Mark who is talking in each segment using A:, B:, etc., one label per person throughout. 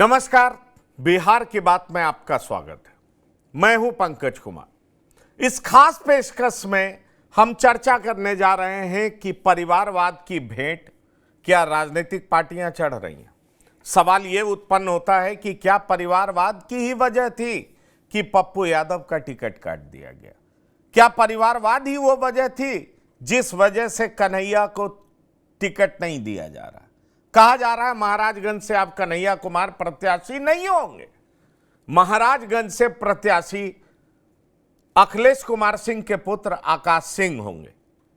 A: नमस्कार, बिहार की बात में आपका स्वागत है। मैं हूं पंकज कुमार। इस खास पेशकश में हम चर्चा करने जा रहे हैं कि परिवारवाद की भेंट क्या राजनीतिक पार्टियां चढ़ रही हैं। सवाल यह उत्पन्न होता है कि क्या परिवारवाद की ही वजह थी कि पप्पू यादव का टिकट काट दिया गया? क्या परिवारवाद ही वो वजह थी जिस वजह से कन्हैया को टिकट नहीं दिया जा रहा? कहा जा रहा है महाराजगंज से अब कन्हैया कुमार प्रत्याशी नहीं होंगे। महाराजगंज से प्रत्याशी अखिलेश कुमार सिंह के पुत्र आकाश सिंह होंगे।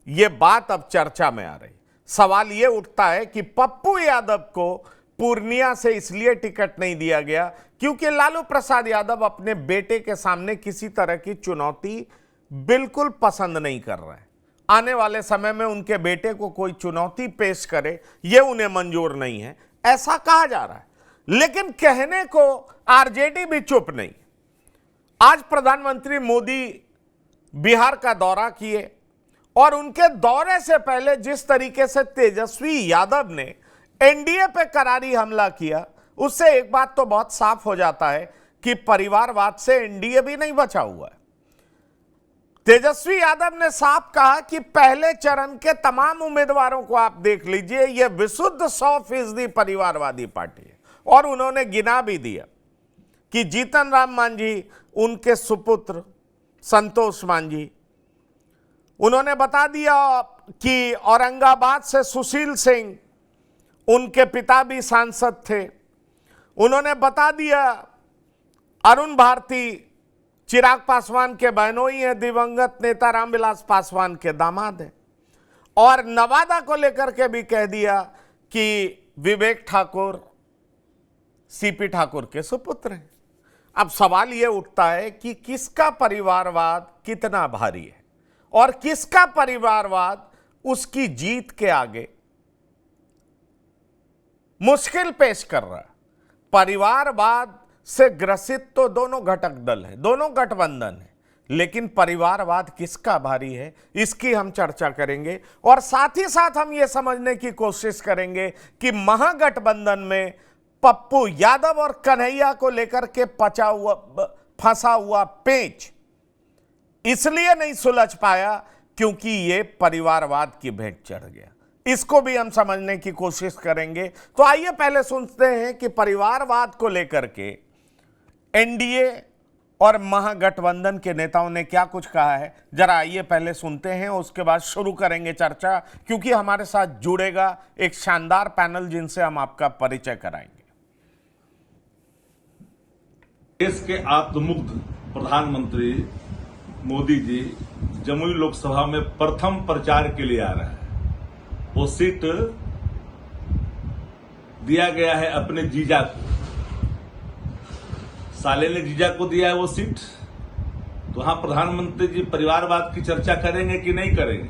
A: यह बात अब चर्चा में आ रही। सवाल यह उठता है कि पप्पू यादव को पूर्णिया से इसलिए टिकट नहीं दिया गया क्योंकि लालू प्रसाद यादव अपने बेटे के सामने किसी तरह की चुनौती बिल्कुल पसंद नहीं कर रहे हैं। आने वाले समय में उनके बेटे को कोई चुनौती पेश करे यह उन्हें मंजूर नहीं है, ऐसा कहा जा रहा है। लेकिन कहने को आरजेडी भी चुप नहीं। आज प्रधानमंत्री मोदी बिहार का दौरा किए और उनके दौरे से पहले जिस तरीके से तेजस्वी यादव ने एनडीए पे करारी हमला किया, उससे एक बात तो बहुत साफ हो जाता है कि परिवारवाद से एनडीए भी नहीं बचा हुआ है। तेजस्वी यादव ने साफ कहा कि पहले चरण के तमाम उम्मीदवारों को आप देख लीजिए, यह विशुद्ध 100% परिवारवादी पार्टी है। और उन्होंने गिना भी दिया कि जीतन राम मांझी, उनके सुपुत्र संतोष मांझी, उन्होंने बता दिया कि औरंगाबाद से सुशील सिंह, उनके पिता भी सांसद थे। उन्होंने बता दिया अरुण भारती चिराग पासवान के बहनोई हैं, दिवंगत नेता रामविलास पासवान के दामाद हैं। और नवादा को लेकर के भी कह दिया कि विवेक ठाकुर सीपी ठाकुर के सुपुत्र हैं। अब सवाल यह उठता है कि किसका परिवारवाद कितना भारी है और किसका परिवारवाद उसकी जीत के आगे मुश्किल पेश कर रहा है। परिवारवाद से ग्रसित तो दोनों घटक दल है, दोनों गठबंधन है, लेकिन परिवारवाद किसका भारी है इसकी हम चर्चा करेंगे। और साथ ही साथ हम यह समझने की कोशिश करेंगे कि महागठबंधन में पप्पू यादव और कन्हैया को लेकर के फंसा हुआ पेंच इसलिए नहीं सुलझ पाया क्योंकि यह परिवारवाद की भेंट चढ़ गया। इसको भी हम समझने की कोशिश करेंगे। तो आइए पहले सुनते हैं कि परिवारवाद को लेकर के एनडीए और महागठबंधन के नेताओं ने क्या कुछ कहा है। जरा आइए पहले सुनते हैं, उसके बाद शुरू करेंगे चर्चा, क्योंकि हमारे साथ जुड़ेगा एक शानदार पैनल जिनसे हम आपका परिचय कराएंगे।
B: देश के आत्ममुग्ध प्रधानमंत्री मोदी जी जमुई लोकसभा में प्रथम प्रचार के लिए आ रहे हैं। वो सीट दिया गया है अपने जीजा को। साले ने जीजा को दिया है वो सीट। तो वहां प्रधानमंत्री जी परिवारवाद की चर्चा करेंगे कि नहीं करेंगे?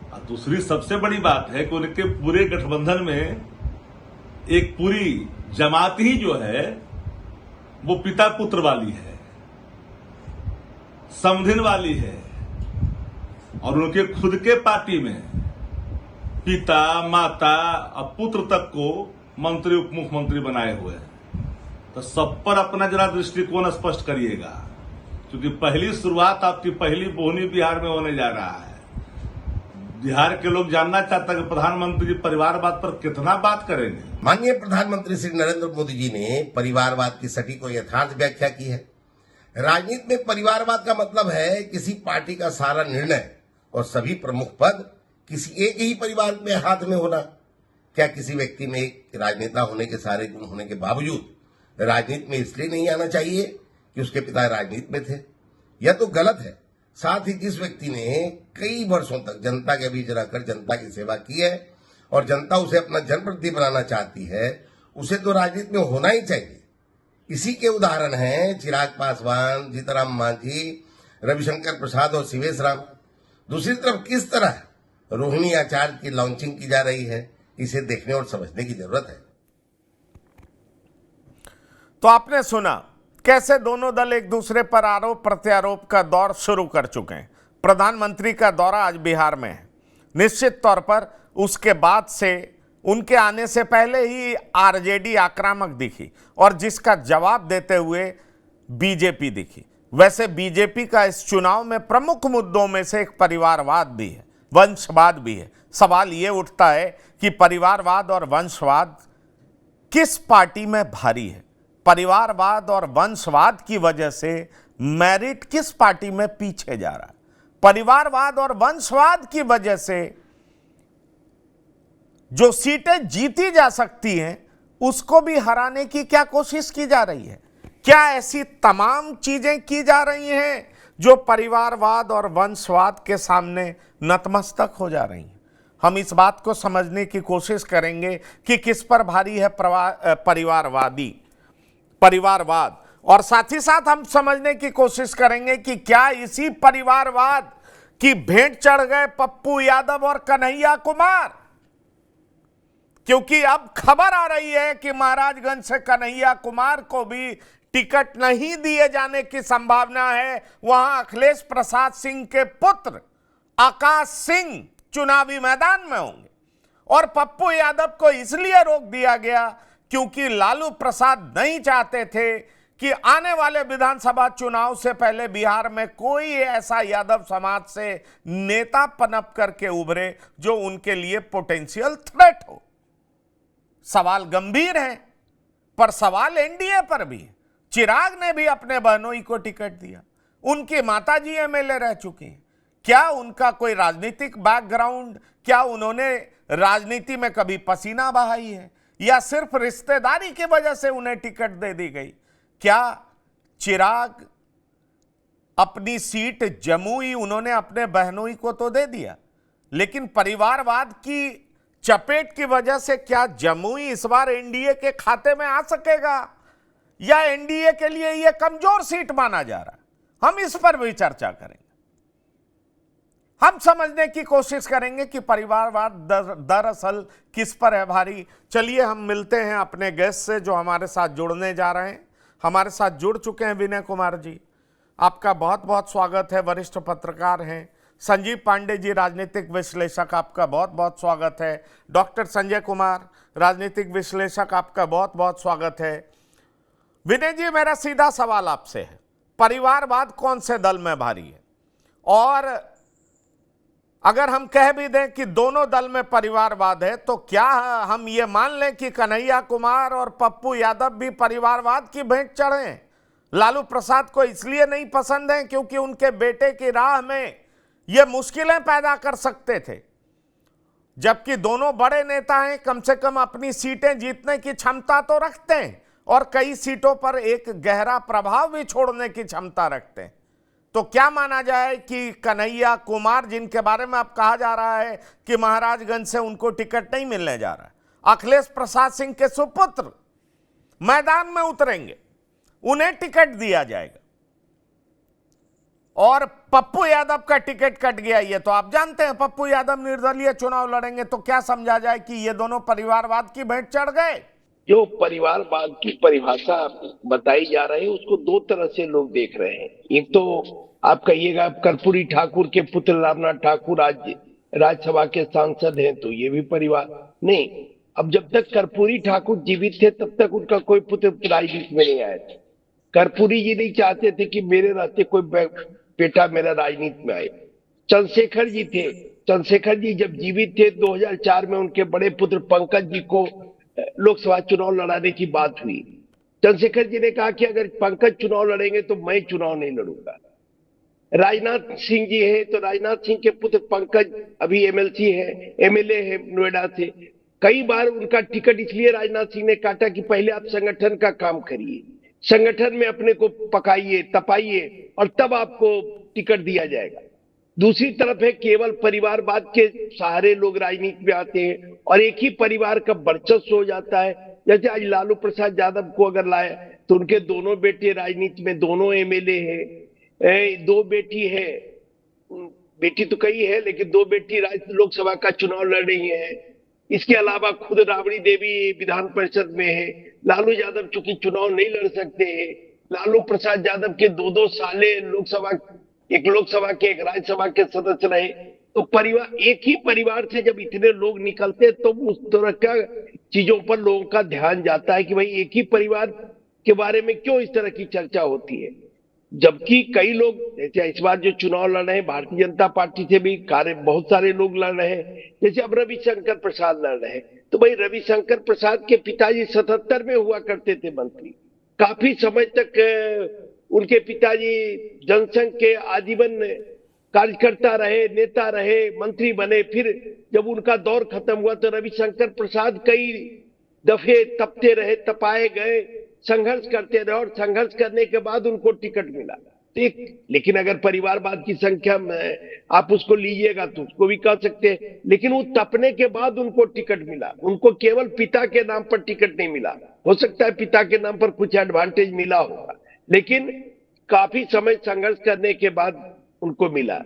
B: और दूसरी सबसे बड़ी बात है कि उनके पूरे गठबंधन में एक पूरी जमात ही जो है वो पिता पुत्र वाली है, समधिन वाली है। और उनके खुद के पार्टी में पिता, माता और पुत्र तक को मंत्री उप मुख्यमंत्री बनाए हुए हैं। तो सब पर अपना जरा दृष्टिकोण स्पष्ट करिएगा, क्योंकि पहली शुरुआत आपकी पहली बोहनी बिहार में होने जा रहा है। बिहार के लोग जानना चाहते हैं कि प्रधानमंत्री परिवारवाद पर कितना बात करेंगे।
C: माननीय प्रधानमंत्री श्री नरेंद्र मोदी जी ने परिवारवाद की सटीक और यथार्थ व्याख्या की है। राजनीति में परिवारवाद का मतलब है किसी पार्टी का सारा निर्णय और सभी प्रमुख पद किसी एक ही परिवार में हाथ में होना। क्या किसी व्यक्ति में एक राजनेता होने के सारे गुण होने के बावजूद राजनीति में इसलिए नहीं आना चाहिए कि उसके पिता राजनीति में थे? यह तो गलत है। साथ ही जिस व्यक्ति ने कई वर्षों तक जनता के बीच रहकर जनता की सेवा की है और जनता उसे अपना जनप्रतिनिधि बनाना चाहती है, उसे तो राजनीति में होना ही चाहिए। इसी के उदाहरण हैं चिराग पासवान, जीतनराम मांझी, रविशंकर प्रसाद और शिवेश राम। दूसरी तरफ किस तरह रोहिणी आचार्य की लॉन्चिंग की जा रही है, इसे देखने और समझने की जरूरत है।
A: तो आपने सुना कैसे दोनों दल एक दूसरे पर आरोप प्रत्यारोप का दौर शुरू कर चुके हैं। प्रधानमंत्री का दौरा आज बिहार में है। निश्चित तौर पर उसके बाद से उनके आने से पहले ही आरजेडी आक्रामक दिखी और जिसका जवाब देते हुए बीजेपी दिखी। वैसे बीजेपी का इस चुनाव में प्रमुख मुद्दों में से एक परिवारवाद भी है, वंशवाद भी है। सवाल यह उठता है कि परिवारवाद और वंशवाद किस पार्टी में भारी है? परिवारवाद और वंशवाद की वजह से मेरिट किस पार्टी में पीछे जा रहा है? परिवारवाद और वंशवाद की वजह से जो सीटें जीती जा सकती हैं उसको भी हराने की क्या कोशिश की जा रही है? क्या ऐसी तमाम चीजें की जा रही हैं जो परिवारवाद और वंशवाद के सामने नतमस्तक हो जा रही हैं? हम इस बात को समझने की कोशिश करेंगे कि किस पर भारी है परिवारवाद, और साथ ही साथ हम समझने की कोशिश करेंगे कि क्या इसी परिवारवाद की भेंट चढ़ गए पप्पू यादव और कन्हैया कुमार, क्योंकि अब खबर आ रही है कि महाराजगंज से कन्हैया कुमार को भी टिकट नहीं दिए जाने की संभावना है। वहां अखिलेश प्रसाद सिंह के पुत्र आकाश सिंह चुनावी मैदान में होंगे और पप्पू यादव को इसलिए रोक दिया गया क्योंकि लालू प्रसाद नहीं चाहते थे कि आने वाले विधानसभा चुनाव से पहले बिहार में कोई ऐसा यादव समाज से नेता पनप करके उभरे जो उनके लिए पोटेंशियल थ्रेट हो। सवाल गंभीर है, पर सवाल एनडीए पर भी है। चिराग ने भी अपने बहनोई को टिकट दिया, उनकी माताजी एमएलए रह चुकी हैं। क्या उनका कोई राजनीतिक बैकग्राउंड, क्या उन्होंने राजनीति में कभी पसीना बहाई है, या सिर्फ रिश्तेदारी की वजह से उन्हें टिकट दे दी गई? क्या चिराग अपनी सीट जमुई उन्होंने अपने बहनोई को तो दे दिया, लेकिन परिवारवाद की चपेट की वजह से क्या जमुई इस बार एनडीए के खाते में आ सकेगा, या एनडीए के लिए यह कमजोर सीट माना जा रहा है? हम इस पर भी चर्चा करेंगे। हम समझने की कोशिश करेंगे कि परिवारवाद दरअसल किस पर है भारी। चलिए हम मिलते हैं अपने गेस्ट से जो हमारे साथ जुड़ने जा रहे हैं। हमारे साथ जुड़ चुके हैं विनय कुमार जी, आपका बहुत बहुत स्वागत है। वरिष्ठ पत्रकार हैं। संजीव पांडे जी, राजनीतिक विश्लेषक, आपका बहुत बहुत स्वागत है। डॉक्टर संजय कुमार, राजनीतिक विश्लेषक, आपका बहुत बहुत स्वागत है। विनय जी, मेरा सीधा सवाल आपसे है, परिवारवाद कौन से दल में भारी है? और अगर हम कह भी दें कि दोनों दल में परिवारवाद है, तो क्या हम ये मान लें कि कन्हैया कुमार और पप्पू यादव भी परिवारवाद की भेंट चढ़े हैं? लालू प्रसाद को इसलिए नहीं पसंद है क्योंकि उनके बेटे की राह में ये मुश्किलें पैदा कर सकते थे, जबकि दोनों बड़े नेता हैं, कम से कम अपनी सीटें जीतने की क्षमता तो रखते हैं और कई सीटों पर एक गहरा प्रभाव भी छोड़ने की क्षमता रखते हैं। तो क्या माना जाए कि कन्हैया कुमार, जिनके बारे में अब कहा जा रहा है कि महाराजगंज से उनको टिकट नहीं मिलने जा रहा है, अखिलेश प्रसाद सिंह के सुपुत्र मैदान में उतरेंगे, उन्हें टिकट दिया जाएगा, और पप्पू यादव का टिकट कट गया, ये तो आप जानते हैं, पप्पू यादव निर्दलीय चुनाव लड़ेंगे, तो क्या समझा जाए कि ये दोनों परिवारवाद की भेंट चढ़ गए?
D: जो परिवारवाद की परिभाषा बताई जा रही है उसको दो तरह से लोग देख रहे हैं। एक तो आप कहिएगा कर्पूरी ठाकुर के पुत्र रामनाथ ठाकुर आज राज्यसभा के सांसद हैं, तो ये भी परिवार नहीं। अब जब तक कर्पूरी ठाकुर जीवित थे तब तक उनका कोई पुत्र राजनीति में नहीं आया था। कर्पूरी जी नहीं चाहते थे कि मेरे रहते कोई बेटा मेरा राजनीति में आए। चंद्रशेखर जी थे, चंद्रशेखर जी जब जीवित थे 2004 में उनके बड़े पुत्र पंकज जी को लोकसभा चुनाव लड़ाने की बात हुई। चंद्रशेखर जी ने कहा कि अगर पंकज चुनाव लड़ेंगे तो मैं चुनाव नहीं लड़ूंगा। राजनाथ सिंह जी है, तो राजनाथ सिंह के पुत्र पंकज अभी एमएलसी है, एमएलए है नोएडा से। कई बार उनका टिकट इसलिए राजनाथ सिंह ने काटा कि पहले आप संगठन का काम करिए, संगठन में अपने को पकाइए तपाइए और तब आपको टिकट दिया जाएगा। दूसरी तरफ है केवल परिवारवाद के सहारे लोग राजनीति में आते हैं और एक ही परिवार का वर्चस्व हो जाता है। जैसे आज लालू प्रसाद यादव को अगर लाए तो उनके दोनों बेटे राजनीति में, दोनों एमएलए हैं, दो बेटी है, बेटी तो कई है लेकिन दो बेटी लोकसभा का चुनाव लड़ रही है। इसके अलावा खुद राबड़ी देवी विधान परिषद में है। लालू यादव चूंकि चुनाव नहीं लड़ सकते हैं, लालू प्रसाद यादव के दो साले लोकसभा, एक लोकसभा के एक राज्यसभा के सदस्य रहे, तो परिवार, एक ही परिवार से जब इतने लोग निकलते हैं तो उस तरह का चीजों पर लोगों का ध्यान जाता है कि भाई एक ही परिवार के बारे में क्यों इस तरह की चर्चा होती है। जबकि कई लोग, जैसे इस बार जो चुनाव लड़ रहे हैं भारतीय जनता पार्टी से भी बहुत सारे लोग लड़ रहे हैं, जैसे अब रविशंकर प्रसाद लड़ रहे हैं, तो भाई रविशंकर प्रसाद के पिताजी 77 में हुआ करते थे मंत्री, काफी समय तक उनके पिताजी जनसंघ के आजीवन कार्यकर्ता रहे, नेता रहे, मंत्री बने। फिर जब उनका दौर खत्म हुआ तो रविशंकर प्रसाद कई दफे तपते रहे, तपाए गए, संघर्ष करते रहे और संघर्ष करने के बाद उनको टिकट मिला। लेकिन अगर परिवारवाद की संख्या में आप उसको लीजिएगा तो उसको भी कह सकते हैं, लेकिन वो तपने के बाद उनको टिकट मिला, उनको केवल पिता के नाम पर टिकट नहीं मिला। हो सकता है पिता के नाम पर कुछ एडवांटेज मिला होगा, लेकिन काफी समय संघर्ष करने के बाद उनको मिला।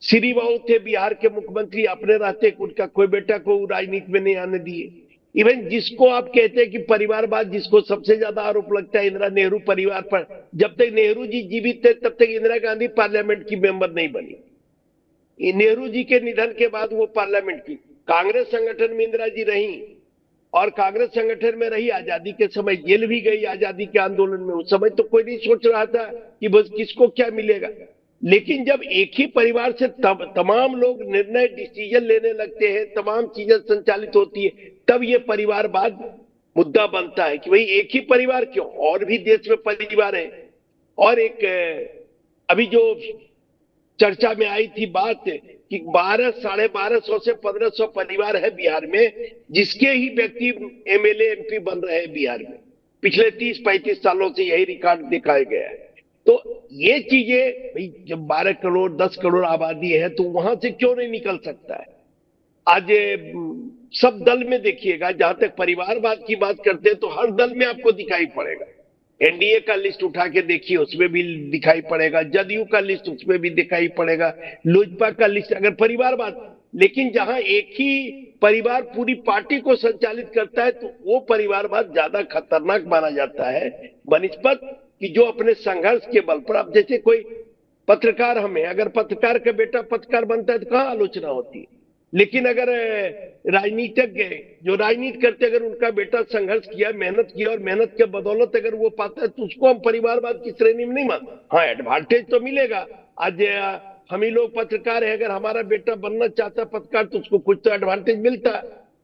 D: श्री बाबू थे बिहार के मुख्यमंत्री, अपने रहते उनका कोई बेटा को राजनीति में नहीं आने दिए। इवन जिसको आप कहते हैं कि परिवारवाद, जिसको सबसे ज्यादा आरोप लगता है इंदिरा नेहरू परिवार पर, जब तक नेहरू जी जीवित थे तब तक इंदिरा गांधी पार्लियामेंट की मेंबर नहीं बनी। नेहरू जी के निधन के बाद वो पार्लियामेंट की, कांग्रेस संगठन में इंदिरा जी रही और कांग्रेस संगठन में रही, आजादी के समय जेल भी गई आजादी के आंदोलन में। उस समय तो कोई नहीं सोच रहा था कि बस किसको क्या मिलेगा, लेकिन जब एक ही परिवार से तमाम लोग निर्णय, डिसीजन लेने लगते हैं, तमाम चीजें संचालित होती है, तब ये परिवारवाद मुद्दा बनता है कि भाई एक ही परिवार क्यों, और भी देश में परिवार है। और एक अभी जो चर्चा में आई थी बात कि 1200 से 1500 परिवार है बिहार में, जिसके ही व्यक्ति एमएलए एमपी बन रहे हैं बिहार में। पिछले 30-35 सालों से यही रिकॉर्ड दिखाया गया है। तो ये चीजें भाई, जब 12 करोड़ 10 करोड़ आबादी है तो वहां से क्यों नहीं निकल सकता है। आज सब दल में देखिएगा, जहां तक परिवारवाद की बात करते हैं तो हर दल में आपको दिखाई पड़ेगा। एनडीए का लिस्ट उठा के देखिए, उसमें भी दिखाई पड़ेगा, जदयू का लिस्ट उसमें भी दिखाई पड़ेगा, लोजपा का लिस्ट, अगर परिवारवाद। लेकिन जहां एक ही परिवार पूरी पार्टी को संचालित करता है तो वो परिवारवाद ज्यादा खतरनाक माना जाता है बनिस्बत कि जो अपने संघर्ष के बल पर। अब जैसे कोई पत्रकार, हमें अगर पत्रकार का बेटा पत्रकार बनता है तो कहां आलोचना होती है, लेकिन अगर राजनीतिज्ञ जो राजनीति करते अगर उनका बेटा संघर्ष किया, मेहनत किया और मेहनत के बदौलत अगर वो पाता है तो उसको हम परिवारवाद की श्रेणी में नहीं मानते। हाँ, एडवांटेज तो मिलेगा। आज हम ही लोग पत्रकार है, अगर हमारा बेटा बनना चाहता है पत्रकार तो उसको कुछ तो एडवांटेज मिलता है,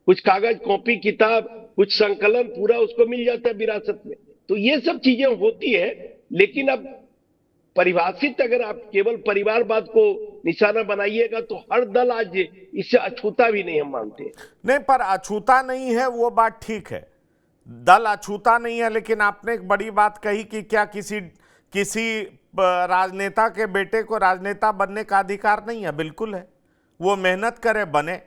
D: कुछ कागज, कॉपी, किताब, कुछ संकलन पूरा उसको मिल जाता है विरासत में। तो ये सब चीजें होती है। लेकिन अब परिभाषित अगर आप केवल परिवारवाद को निशाना बनाइएगा तो हर दल आज इससे अछूता भी नहीं हम मानते।
A: नहीं, पर अछूता नहीं है वो बात ठीक है, दल अछूता नहीं है, लेकिन आपने एक बड़ी बात कही कि क्या किसी राजनेता के बेटे को राजनेता बनने का अधिकार नहीं है। बिल्कुल है, वो मेहनत करे बने,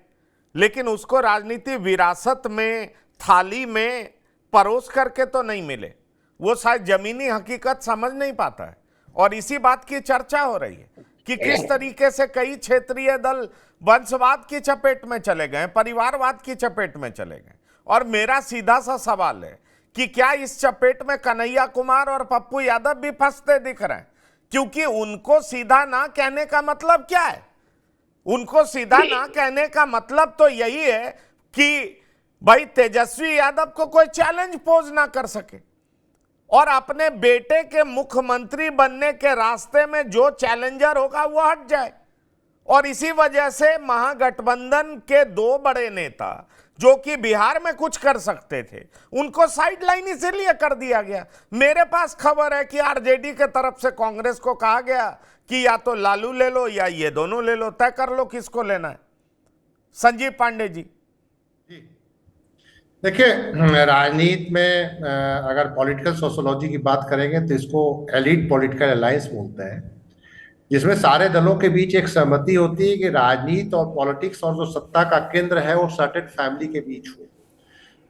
A: लेकिन उसको राजनीति विरासत में, थाली में परोस करके तो नहीं मिले। वो शायद जमीनी हकीकत समझ नहीं पाता है। और इसी बात की चर्चा हो रही है कि किस तरीके से कई क्षेत्रीय दल वंशवाद की चपेट में चले गए, परिवारवाद की चपेट में चले गए। और मेरा सीधा सा सवाल है कि क्या इस चपेट में कन्हैया कुमार और पप्पू यादव भी फंसते दिख रहे हैं? क्योंकि उनको सीधा ना कहने का मतलब क्या है? उनको सीधा ना कहने का मतलब तो यही है कि भाई तेजस्वी यादव को कोई चैलेंज पोज ना कर सके और अपने बेटे के मुख्यमंत्री बनने के रास्ते में जो चैलेंजर होगा वो हट जाए। और इसी वजह से महागठबंधन के दो बड़े नेता जो कि बिहार में कुछ कर सकते थे, उनको साइडलाइन इसीलिए कर दिया गया। मेरे पास खबर है कि आरजेडी के तरफ से कांग्रेस को कहा गया कि या तो लालू ले लो या ये दोनों ले लो, तय कर लो किसको लेना है। संजीव पांडे जी।
E: देखिए, राजनीति में अगर पॉलिटिकल सोशोलॉजी की बात करेंगे तो इसको एलीट पॉलिटिकल अलायंस बोलते हैं, जिसमें सारे दलों के बीच एक सहमति होती है कि राजनीति और पॉलिटिक्स और जो सत्ता का केंद्र है वो सर्टेन फैमिली के बीच हो।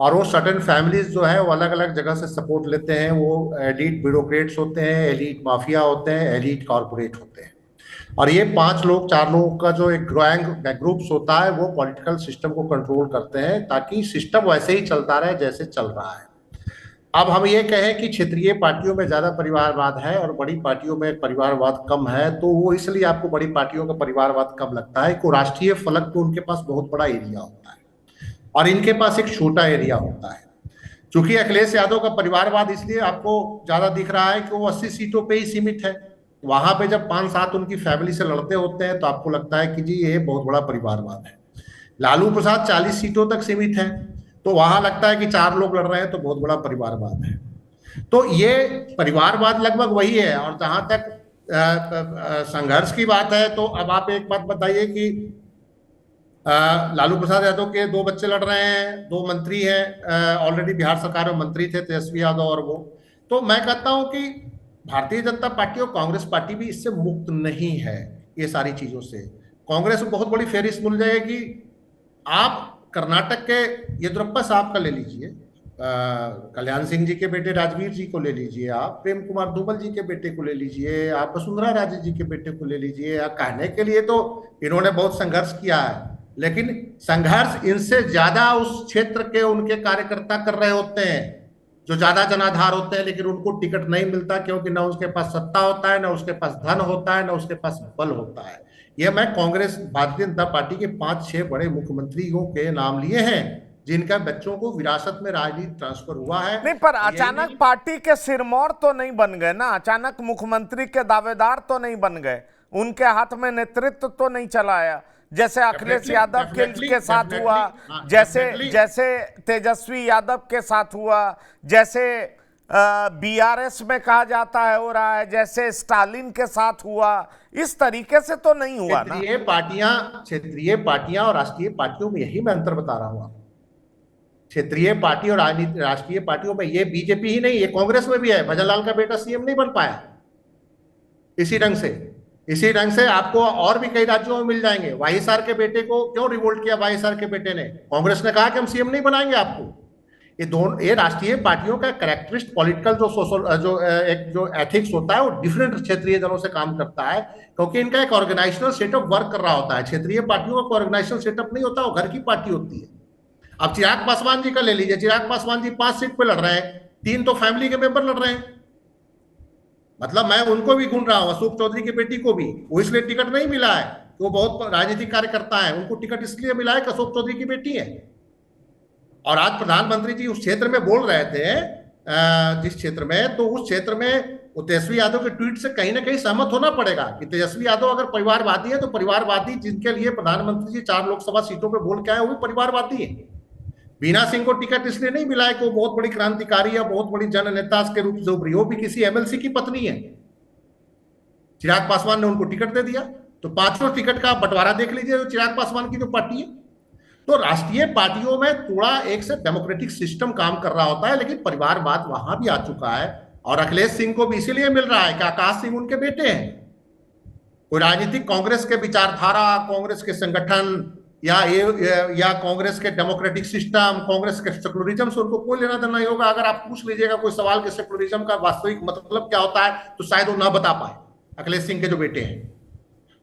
E: और वो सर्टेन फैमिलीज जो है वो अलग अलग जगह से सपोर्ट लेते हैं। वो एलीट ब्यूरोक्रेट्स होते हैं, एलीट माफिया होते हैं, एलीट कॉरपोरेट होते हैं। और ये 5 लोग 4 लोगों का जो एक ग्रुप्स होता है वो पॉलिटिकल सिस्टम को कंट्रोल करते हैं ताकि सिस्टम वैसे ही चलता रहे जैसे चल रहा है। अब हम ये कहें कि क्षेत्रीय पार्टियों में ज्यादा परिवारवाद है और बड़ी पार्टियों में परिवारवाद कम है, तो वो इसलिए आपको बड़ी पार्टियों का परिवारवाद कम लगता है कि राष्ट्रीय फलक पे उनके पास बहुत बड़ा एरिया होता है और इनके पास एक छोटा एरिया होता है। चूंकि अखिलेश यादव का परिवारवाद इसलिए आपको ज्यादा दिख रहा है कि वो 80 सीटों पे ही सीमित है। वहां पे जब 5-7 उनकी फैमिली से लड़ते होते हैं तो आपको लगता है कि जी ये बहुत बड़ा परिवारवाद है। लालू प्रसाद 40 सीटों तक सीमित है, तो वहां लगता है कि 4 लोग लड़ रहे हैं तो बहुत बड़ा परिवारवाद है। तो ये परिवारवाद लगभग वही है। और जहां तक संघर्ष की बात है, तो अब आप एक बात बताइए कि लालू प्रसाद यादव के 2 बच्चे लड़ रहे हैं, 2 मंत्री हैं, ऑलरेडी बिहार सरकार में मंत्री थे तेजस्वी यादव और वो। तो मैं कहता हूं कि भारतीय जनता पार्टी और कांग्रेस पार्टी भी इससे मुक्त नहीं है, ये सारी चीजों से। कांग्रेस को बहुत बड़ी फेरिस्त मिल जाएगी। आप कर्नाटक के येदियुरप्पा साहब का ले लीजिए, कल्याण सिंह जी के बेटे राजवीर जी को ले लीजिए, आप प्रेम कुमार धूमल जी के बेटे को ले लीजिए, आप वसुंधरा राजे जी के बेटे को ले लीजिए। कहने के लिए तो इन्होंने बहुत संघर्ष किया है, लेकिन संघर्ष इनसे ज्यादा उस क्षेत्र के उनके कार्यकर्ता कर रहे होते हैं जो ज्यादा जनाधार होते हैं, लेकिन उनको टिकट नहीं मिलता क्योंकि ना उसके पास सत्ता होता है, ना उसके पास धन होता है, ना उसके पास बल होता है। ये मैं कांग्रेस भारतीय जनता पार्टी के 5-6 बड़े मुख्यमंत्रियों के नाम लिए हैं जिनका बच्चों को विरासत में राजनीति ट्रांसफर हुआ है।
A: नहीं, पर अचानक पार्टी के सिरमौर तो नहीं बन गए ना, अचानक मुख्यमंत्री के दावेदार तो नहीं बन गए, उनके हाथ में नेतृत्व तो नहीं चला आया, जैसे अखिलेश यादव के साथ हुआ, जैसे तेजस्वी यादव के साथ हुआ, जैसे बीआरएस में कहा जाता है हो रहा है, जैसे स्टालिन के साथ हुआ। इस तरीके से तो नहीं हुआ ना।
E: क्षेत्रीय पार्टियां और राष्ट्रीय पार्टियों में यही मैं अंतर बता रहा हूं। क्षेत्रीय पार्टी और राष्ट्रीय पार्टियों में ये बीजेपी ही नहीं, ये कांग्रेस में भी है। भजनलाल का बेटा सीएम नहीं बन पाया इसी ढंग से आपको और भी कई राज्यों में मिल जाएंगे। वाईएसआर के बेटे को क्यों रिवोल्ट किया वाईएसआर के बेटे ने? कांग्रेस ने कहा कि हम सीएम नहीं बनाएंगे आपको। ये राष्ट्रीय पार्टियों का कैरेक्टरिस्ट पॉलिटिकल जो एथिक्स होता है वो डिफरेंट क्षेत्रीय दलों से काम करता है, क्योंकि इनका एक ऑर्गेनाइजेशनल सेटअप वर्क कर रहा होता है। क्षेत्रीय पार्टियों का ऑर्गेनाइजेशनल सेटअप नहीं होता, वो घर की पार्टी होती है। अब चिराग पासवान जी का ले लीजिए, चिराग पासवान जी 5 सीट पे लड़ रहे हैं, 3 तो फैमिली के मेंबर लड़ रहे हैं। मतलब मैं उनको भी ढूंढ रहा हूं, अशोक चौधरी की बेटी को भी, वो इसलिए टिकट नहीं मिला है, वो बहुत राजनीतिक कार्यकर्ता है, उनको टिकट इसलिए मिला है कि अशोक चौधरी की बेटी है। और आज प्रधानमंत्री जी उस क्षेत्र में बोल रहे थे, जिस क्षेत्र में, तो उस क्षेत्र में तेजस्वी यादव के ट्वीट से कहीं ना कहीं सहमत होना पड़ेगा कि तेजस्वी यादव अगर परिवारवादी है तो परिवारवादी जिनके लिए प्रधानमंत्री जी 4 लोकसभा सीटों पे बोल के आए वो भी परिवारवादी है। बीना सिंह को टिकट इसलिए नहीं मिला है कि वो बहुत बड़ी क्रांतिकारी या बहुत बड़ी जननेता के रूप से उभरी, वो भी किसी एमएलसी की पत्नी है। चिराग पासवान ने उनको टिकट दे दिया, तो 5 टिकट का बंटवारा देख लीजिए, तो चिराग पासवान की जो पार्टी है। तो राष्ट्रीय पार्टियों में थोड़ा एक से डेमोक्रेटिक सिस्टम काम कर रहा होता है, लेकिन परिवारवाद वहां भी आ चुका है। और अखिलेश सिंह को भी इसीलिए मिल रहा है कि आकाश सिंह उनके बेटे हैं। कोई राजनीतिक कांग्रेस के विचारधारा, कांग्रेस के संगठन या कांग्रेस के डेमोक्रेटिक सिस्टम, कांग्रेस के सेकुलरिज्म से उनको कोई लेना देना नहीं होगा। अगर आप पूछ लीजिएगा कोई सवाल कि सेकुलरिज्म का वास्तविक मतलब क्या होता है, तो शायद वो ना बता पाए, अखिलेश सिंह के जो बेटे हैं।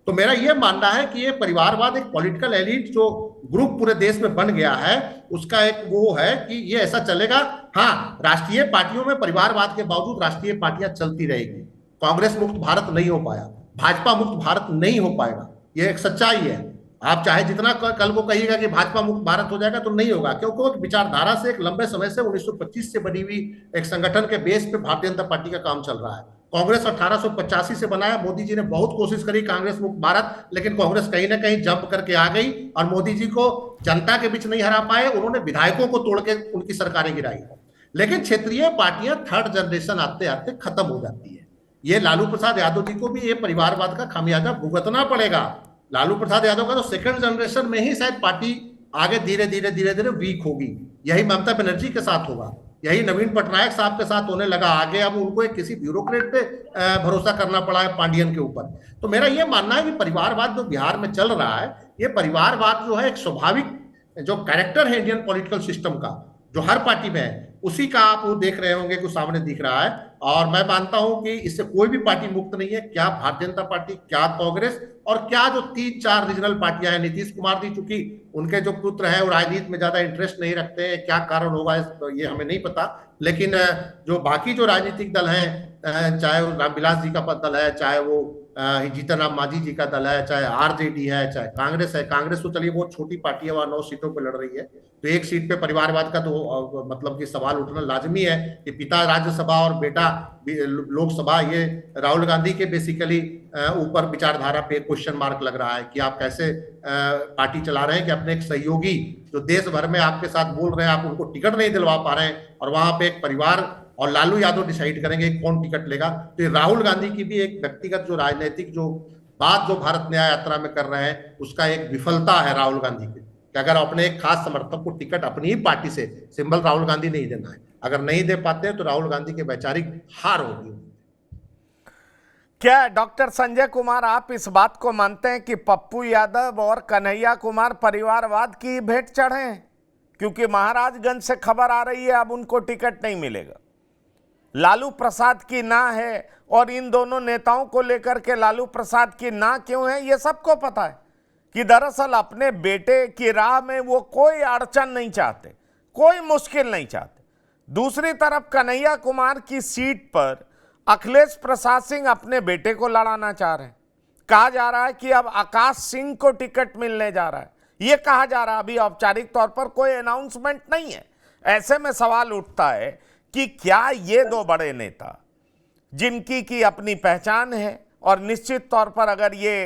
E: तो मेरा यह मानना है कि ये परिवारवाद एक पॉलिटिकल एलिट जो ग्रुप पूरे देश में बन गया है, उसका एक वो है कि ये ऐसा चलेगा। हाँ, राष्ट्रीय पार्टियों में परिवारवाद के बावजूद राष्ट्रीय पार्टियां चलती रहेगी। कांग्रेस मुक्त भारत नहीं हो पाया, भाजपा मुक्त भारत नहीं हो पाएगा, ये एक सच्चाई है। आप चाहे जितना कल को कहिएगा कि भाजपा मुक्त भारत हो जाएगा, तो नहीं होगा, क्योंकि वो विचारधारा से एक लंबे समय से 1925 से बनी हुई एक संगठन के बेस पे भारतीय जनता पार्टी का काम चल रहा है। कांग्रेस 1885 से बनाया, मोदी जी ने बहुत कोशिश करी कांग्रेस मुक्त भारत, लेकिन कांग्रेस कहीं ना कहीं जंप करके आ गई और मोदी जी को जनता के बीच नहीं हरा पाए। उन्होंने विधायकों को तोड़ के उनकी सरकारें गिराई। लेकिन क्षेत्रीय पार्टियां 3rd जनरेशन आते आते खत्म हो जाती है। ये लालू प्रसाद यादव जी को भी ये परिवारवाद का खामियाजा भुगतना पड़ेगा। लालू प्रसाद यादव का तो 2nd जनरेशन में ही शायद पार्टी आगे धीरे धीरे वीक होगी। यही ममता बनर्जी के साथ होगा, यही नवीन पटनायक साहब के साथ होने लगा आगे। अब उनको एक किसी ब्यूरोक्रेट पे भरोसा करना पड़ा है, पांडियन के ऊपर। तो मेरा यह मानना है कि परिवारवाद जो बिहार में चल रहा है, ये परिवारवाद जो है एक स्वाभाविक जो कैरेक्टर है इंडियन पॉलिटिकल सिस्टम का, जो हर पार्टी में है, उसी का आप वो देख रहे होंगे कि सामने दिख रहा है। और मैं मानता हूं कि इससे कोई भी पार्टी मुक्त नहीं है, क्या भारतीय जनता पार्टी, क्या कांग्रेस, और क्या जो 3-4 रीजनल पार्टियां हैं। नीतीश कुमार जी चूंकि उनके जो पुत्र हैं वो राजनीति में ज्यादा इंटरेस्ट नहीं रखते हैं, क्या कारण होगा ये हमें नहीं पता। लेकिन जो बाकी जो राजनीतिक दल हैं, चाहे वो रामविलास जी का दल है, चाहे वो जीतन राम मांझी जी का दल है, चाहे आरजेडी है, चाहे कांग्रेस है। कांग्रेस तो चलिए बहुत छोटी पार्टी है, वहां 9 सीटों पर लड़ रही है, तो एक सीट पे परिवारवाद का तो मतलब कि सवाल उठना लाजमी है कि पिता राज्यसभा और बेटा लोकसभा, ये राहुल गांधी के बेसिकली ऊपर विचारधारा पे क्वेश्चन मार्क लग रहा है कि आप कैसे पार्टी चला रहे हैं कि अपने एक सहयोगी जो देश भर में आपके साथ बोल रहे हैं, आप उनको टिकट नहीं दिलवा पा रहे हैं, और वहां पे एक परिवार और लालू यादव डिसाइड करेंगे कौन टिकट लेगा। तो ये राहुल गांधी की भी एक व्यक्तिगत जो राजनीतिक जो बात जो भारत न्याय यात्रा में कर रहे हैं, उसका एक विफलता है राहुल गांधी की, कि अगर अपने एक खास समर्थक को टिकट अपनी ही पार्टी से सिंबल राहुल गांधी नहीं देना है, अगर नहीं दे पाते हैं तो राहुल गांधी की वैचारिक हार होगी।
A: क्या डॉक्टर संजय कुमार आप इस बात को मानते हैं कि पप्पू यादव और कन्हैया कुमार परिवारवाद की भेंट चढ़े हैं? क्योंकि महाराजगंज से खबर आ रही है अब उनको टिकट नहीं मिलेगा। लालू प्रसाद की ना है, और इन दोनों नेताओं को लेकर के लालू प्रसाद की ना क्यों है, ये सबको पता है कि दरअसल अपने बेटे की राह में वो कोई अड़चन नहीं चाहते, कोई मुश्किल नहीं चाहते। दूसरी तरफ कन्हैया कुमार की सीट पर अखिलेश प्रसाद सिंह अपने बेटे को लड़ाना चाह रहे हैं। कहा जा रहा है कि अब आकाश सिंह को टिकट मिलने जा रहा है, यह कहा जा रहा है। अभी औपचारिक तौर पर कोई अनाउंसमेंट नहीं है। ऐसे में सवाल उठता है कि क्या ये दो बड़े नेता, जिनकी की अपनी पहचान है, और निश्चित तौर पर अगर ये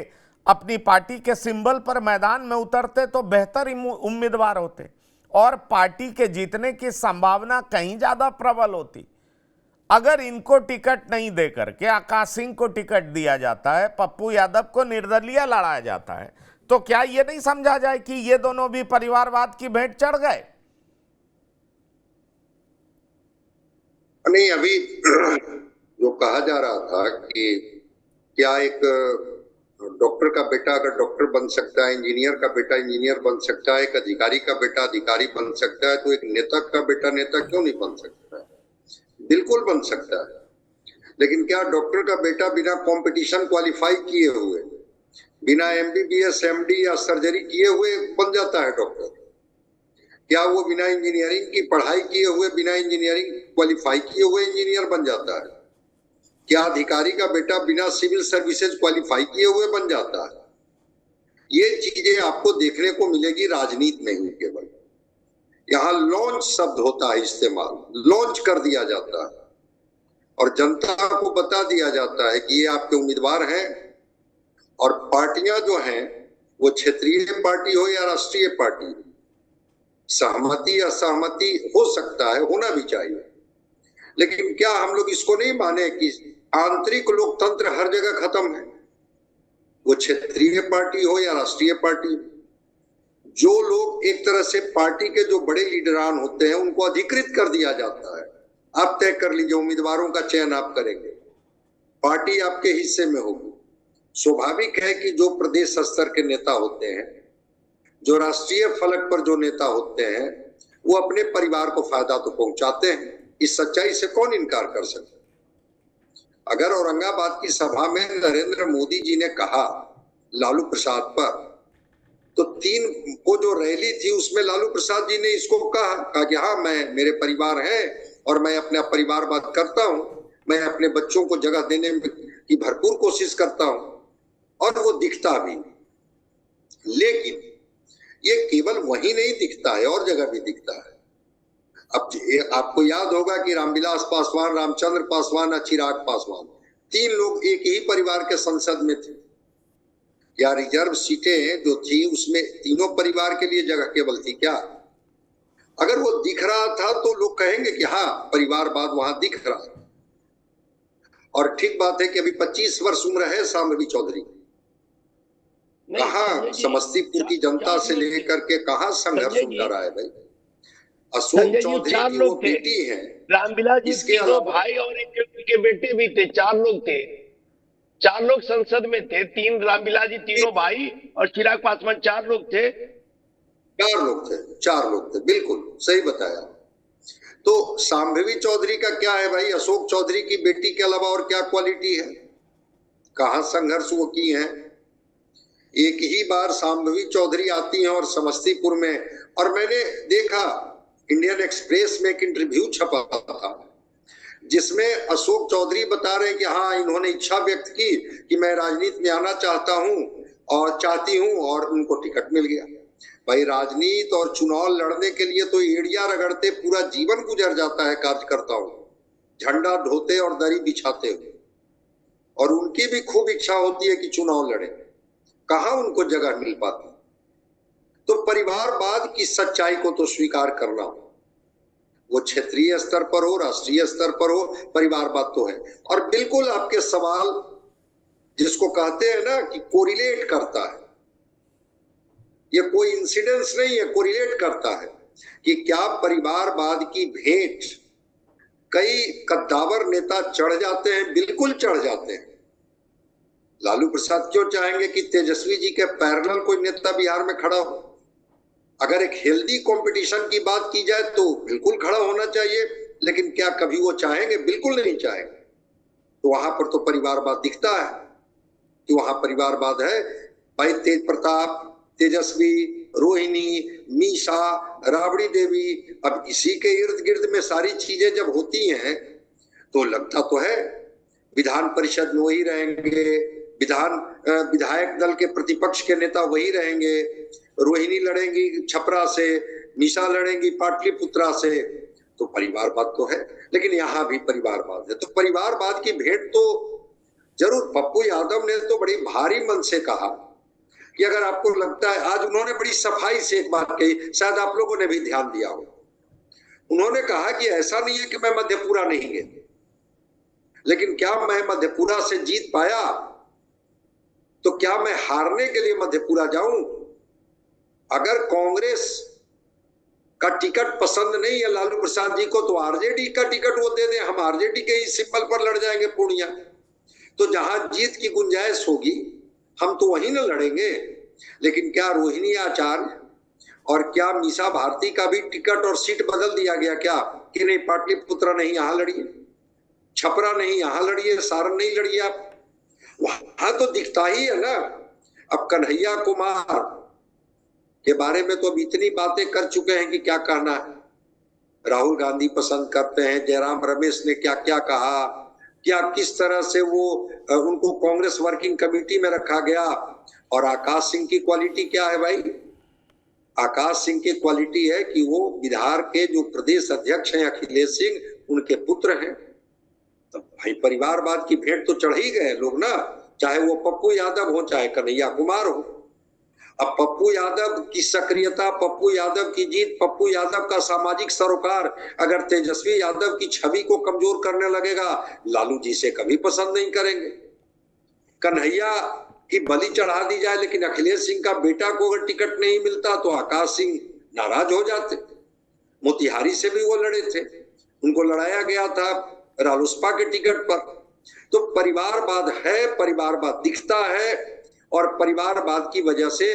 A: अपनी पार्टी के सिंबल पर मैदान में उतरते तो बेहतर उम्मीदवार होते और पार्टी के जीतने की संभावना कहीं ज्यादा प्रबल होती। अगर इनको टिकट नहीं देकर के आकाश सिंह को टिकट दिया जाता है, पप्पू यादव को निर्दलीय लड़ाया जाता है, तो क्या ये नहीं समझा जाए कि ये दोनों भी परिवारवाद की भेंट चढ़ गए?
F: नहीं, अभी जो कहा जा रहा था कि क्या एक डॉक्टर का बेटा अगर डॉक्टर बन सकता है, इंजीनियर का बेटा इंजीनियर बन सकता है, एक अधिकारी का बेटा अधिकारी बन सकता है, तो एक नेता का बेटा नेता क्यों नहीं बन सकता है? बिल्कुल बन सकता है। लेकिन क्या डॉक्टर का बेटा बिना कंपटीशन क्वालिफाई किए हुए, बिना एमबीबीएस एमडी या सर्जरी किए हुए बन जाता है डॉक्टर? क्या वो बिना इंजीनियरिंग की पढ़ाई किए हुए, बिना इंजीनियरिंग क्वालिफाई किए हुए इंजीनियर बन जाता है? क्या अधिकारी का बेटा बिना सिविल सर्विसेज क्वालिफाई किए हुए बन जाता है? ये चीजें आपको देखने को मिलेगी राजनीति में ही। केवल यहाँ लॉन्च शब्द होता है इस्तेमाल, लॉन्च कर दिया जाता है और जनता को बता दिया जाता है कि ये आपके उम्मीदवार हैं। और पार्टियां जो हैं वो क्षेत्रीय पार्टी हो या राष्ट्रीय पार्टी, सहमति असहमति हो सकता है, होना भी चाहिए, लेकिन क्या हम लोग इसको नहीं माने कि आंतरिक लोकतंत्र हर जगह खत्म है? वो क्षेत्रीय पार्टी हो या राष्ट्रीय पार्टी, जो लोग एक तरह से पार्टी के जो बड़े लीडरान होते हैं उनको अधिकृत कर दिया जाता है। आप तय कर लीजिए, उम्मीदवारों का चयन आप करेंगे, पार्टी आपके हिस्से में होगी। स्वाभाविक है कि जो प्रदेश स्तर के नेता होते हैं, जो राष्ट्रीय फलक पर जो नेता होते हैं, वो अपने परिवार को फायदा तो पहुंचाते हैं। इस सच्चाई से कौन इनकार कर सकता? अगर औरंगाबाद की सभा में नरेंद्र मोदी जी ने कहा लालू प्रसाद पर, तो 3 को जो रैली थी उसमें लालू प्रसाद जी ने इसको कहा कि हाँ, मैं, मेरे परिवार है और मैं अपना परिवारवाद करता हूं, मैं अपने बच्चों को जगह देने की भरपूर कोशिश करता हूं, और वो दिखता भी। लेकिन ये केवल वही नहीं दिखता है, और जगह भी दिखता है। अब आपको याद होगा कि रामविलास पासवान, रामचंद्र पासवान और चिराग पासवान, 3 लोग एक ही परिवार के संसद में थे। या रिजर्व सीटें जो थी उसमें तीनों परिवार के लिए जगह केवल थी क्या? अगर वो दिख रहा था तो लोग कहेंगे कि हाँ, परिवारवाद वहां दिख रहा है। और ठीक बात है कि अभी 25 वर्ष उम्र है शांभवी चौधरी, कहाँ समस्तीपुर की जनता से लेकर के कहाँ संघर्ष उनका रहा है भाई। अशोक चौधरी की वो बेटी है,
D: रामविलास जी तीनों भाई और एक के बेटे भी थे, 4 लोग थे, 4 लोग संसद में थे। 3 रामविलास जी तीनों भाई और चिराग पासवान 4 लोग थे।
F: 4 लोग थे, 4 लोग थे, बिल्कुल सही बताया। तो शांभवी चौधरी का क्या है भाई? अशोक चौधरी की बेटी के अलावा और क्या क्वालिटी है? कहां संघर्ष वो की है? एक ही बार शांभवी चौधरी आती हैं और समस्तीपुर में, और मैंने देखा इंडियन एक्सप्रेस में एक इंटरव्यू छपा था जिसमें अशोक चौधरी बता रहे हैं कि हाँ, इन्होंने इच्छा व्यक्त की कि मैं राजनीति में आना चाहता हूं और चाहती हूं, और उनको टिकट मिल गया। भाई, राजनीति और चुनाव लड़ने के लिए तो एड़िया रगड़ते पूरा जीवन गुजर जाता है कार्यकर्ताओं, झंडा ढोते और दरी बिछाते हुए, और उनकी भी खूब इच्छा होती है कि चुनाव लड़े, कहां उनको जगह मिल पाती। तो परिवारवाद की सच्चाई को तो स्वीकार करना, वो क्षेत्रीय स्तर पर हो, राष्ट्रीय स्तर पर हो, परिवारवाद तो है। और बिल्कुल आपके सवाल जिसको कहते हैं ना कि कोरिलेट करता है, ये कोई इंसिडेंस नहीं है, कोरिलेट करता है कि क्या परिवारवाद की भेंट कई कद्दावर नेता चढ़ जाते हैं? बिल्कुल चढ़ जाते हैं। लालू प्रसाद क्यों चाहेंगे कि तेजस्वी जी के पैरेलल कोई नेता बिहार में खड़ा हो? अगर एक हेल्दी कंपटीशन की बात की जाए तो बिल्कुल खड़ा होना चाहिए, लेकिन क्या कभी वो चाहेंगे? बिल्कुल नहीं चाहेंगे। तो वहां पर तो परिवारवाद दिखता है कि वहां परिवारवाद है। भाई, तेज प्रताप, तेजस्वी, रोहिणी, मीशा, राबड़ी देवी, अब इसी के इर्द गिर्द में सारी चीजें जब होती हैं तो लगता तो है विधान परिषद में वही रहेंगे, विधायक दल के प्रतिपक्ष के नेता वही रहेंगे, रोहिणी लड़ेंगी छपरा से, मीशा लड़ेंगी पाटलिपुत्रा से, तो परिवारवाद तो है। लेकिन यहाँ भी परिवारवाद है, तो परिवारवाद की भेंट तो जरूर। पप्पू यादव ने तो बड़ी भारी मन से कहा कि अगर आपको लगता है, आज उन्होंने बड़ी सफाई से एक बात कही, शायद आप लोगों ने भी ध्यान दिया हो, उन्होंने कहा कि ऐसा नहीं है कि मैं मधेपुरा नहीं गया, लेकिन क्या मैं मधेपुरा से जीत पाया? तो क्या मैं हारने के लिए मधेपुरा जाऊं? अगर कांग्रेस का टिकट पसंद नहीं है लालू प्रसाद जी को, तो आरजेडी का टिकट वो दे दें, हम आरजेडी के ही सिंबल पर लड़ जाएंगे पूर्णिया। तो जहां जीत की गुंजाइश होगी हम तो वहीं न लड़ेंगे। लेकिन क्या रोहिणी आचार्य और क्या मीसा भारती का भी टिकट और सीट बदल दिया गया क्या? कि नहीं, पाटलिपुत्र नहीं, यहां लड़िए, छपरा नहीं, यहां लड़िए, सारण नहीं लड़िए आप? वहां तो दिखता ही है ना। अब कन्हैया कुमार के बारे में तो अब इतनी बातें कर चुके हैं कि क्या कहना है। राहुल गांधी पसंद करते हैं, जयराम रमेश ने क्या क्या कहा, क्या किस तरह से वो उनको कांग्रेस वर्किंग कमेटी में रखा गया। और आकाश सिंह की क्वालिटी क्या है भाई? आकाश सिंह की क्वालिटी है कि वो बिहार के जो प्रदेश अध्यक्ष हैं अखिलेश सिंह, उनके पुत्र हैं। तो भाई, परिवारवाद की भेंट तो चढ़ ही गए लोग ना, चाहे वो पप्पू यादव हो चाहे कन्हैया कुमार हो। अब पप्पू यादव की सक्रियता, पप्पू यादव की जीत, पप्पू यादव का सामाजिक सरोकार अगर तेजस्वी यादव की छवि को कमजोर करने लगेगा, लालू जी से कभी पसंद नहीं करेंगे। कन्हैया की बलि चढ़ा दी जाए, लेकिन अखिलेश सिंह का बेटा को अगर टिकट नहीं मिलता तो आकाश सिंह नाराज हो जाते। मोतिहारी से भी वो लड़े थे, उनको लड़ाया गया था रालोसपा के टिकट पर। तो परिवारवाद है, परिवारवाद दिखता है, और परिवारवाद की वजह से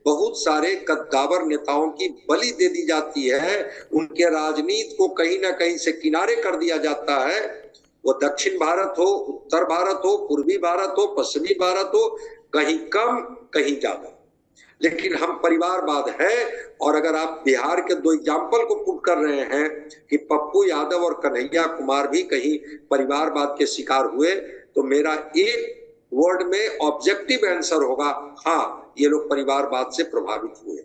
F: बहुत सारे कद्दावर नेताओं की बलि दे दी जाती है, उनके राजनीति को कहीं ना कहीं से किनारे कर दिया जाता है। वो दक्षिण भारत हो, उत्तर भारत हो, पूर्वी भारत हो, पश्चिमी भारत हो, कहीं कम कहीं ज्यादा, लेकिन हम परिवारवाद है। और अगर आप बिहार के दो एग्जाम्पल को पुट कर रहे हैं कि पप्पू यादव और कन्हैया कुमार भी कहीं परिवारवाद के शिकार हुए, तो मेरा एक वर्ड में ऑब्जेक्टिव आंसर होगा, हाँ, ये लोग परिवारवाद से प्रभावित हुए।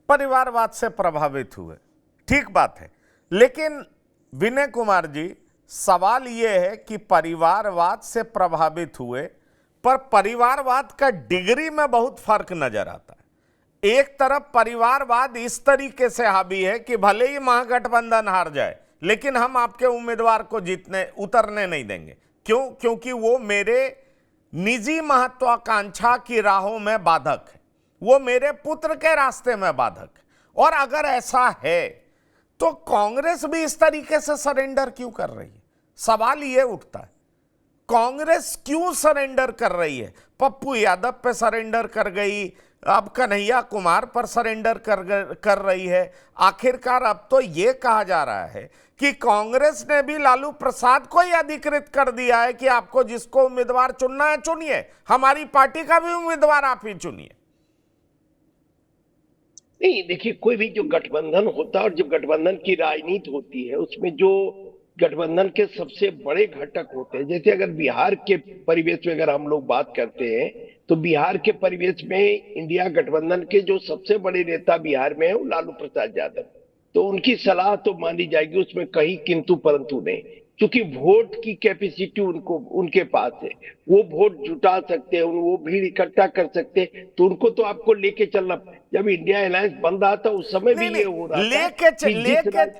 A: परिवारवाद से प्रभावित हुए, ठीक बात है। लेकिन विनय कुमार जी, सवाल यह है कि परिवारवाद से प्रभावित हुए, पर परिवारवाद का डिग्री में बहुत फर्क नजर आता है। एक तरफ परिवारवाद इस तरीके से हावी है कि भले ही महागठबंधन हार जाए, लेकिन हम आपके उम्मीदवार को उतरने नहीं देंगे। क्यों? क्योंकि वो मेरे निजी महत्वाकांक्षा की राहों में बाधक है, वो मेरे पुत्र के रास्ते में बाधक है। और अगर ऐसा है तो कांग्रेस भी इस तरीके से सरेंडर क्यों कर रही है? सवाल ये उठता है, कांग्रेस क्यों सरेंडर कर रही है? पप्पू यादव पे सरेंडर कर गई, अब कन्हैया कुमार पर सरेंडर कर रही है। आखिरकार अब तो ये कहा जा रहा है कि कांग्रेस ने भी लालू प्रसाद को ही अधिकृत कर दिया है कि आपको जिसको उम्मीदवार चुनना है चुनिए, हमारी पार्टी का भी उम्मीदवार आप ही चुनिए।
D: नहीं, देखिए, कोई भी जो गठबंधन होता है और जो गठबंधन की राजनीति होती है, उसमें जो गठबंधन के सबसे बड़े घटक होते हैं, जैसे अगर बिहार के परिवेश में अगर हम लोग बात करते हैं, तो बिहार के परिवेश में इंडिया गठबंधन के जो सबसे बड़े नेता बिहार में है वो लालू प्रसाद यादव। तो उनकी सलाह तो मानी जाएगी, उसमें कहीं किंतु परंतु नहीं, क्योंकि वोट की कैपेसिटी उनके पास है। वो वोट जुटा सकते हैं, वो भीड़ इकट्ठा कर सकते हैं, तो उनको तो आपको लेके चलना। जब इंडिया अलायंस बन रहा था उस समय भी ये हो रहा था।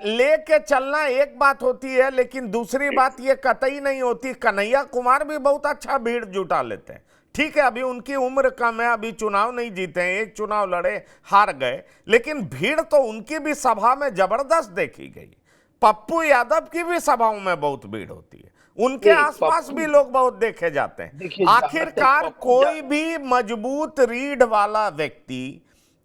A: लेके चलना एक बात होती है, लेकिन दूसरी बात ये कतई नहीं होती। कन्हैया कुमार भी बहुत अच्छा भीड़ जुटा लेते हैं। ठीक है, अभी उनकी उम्र कम है, अभी चुनाव नहीं जीते हैं, एक चुनाव लड़े हार गए, लेकिन भीड़ तो उनकी भी सभा में जबरदस्त देखी गई। पप्पू यादव की भी सभाओं में बहुत भीड़ होती है, उनके आसपास भी लोग बहुत देखे जाते हैं। आखिरकार कोई भी मजबूत रीढ़ वाला व्यक्ति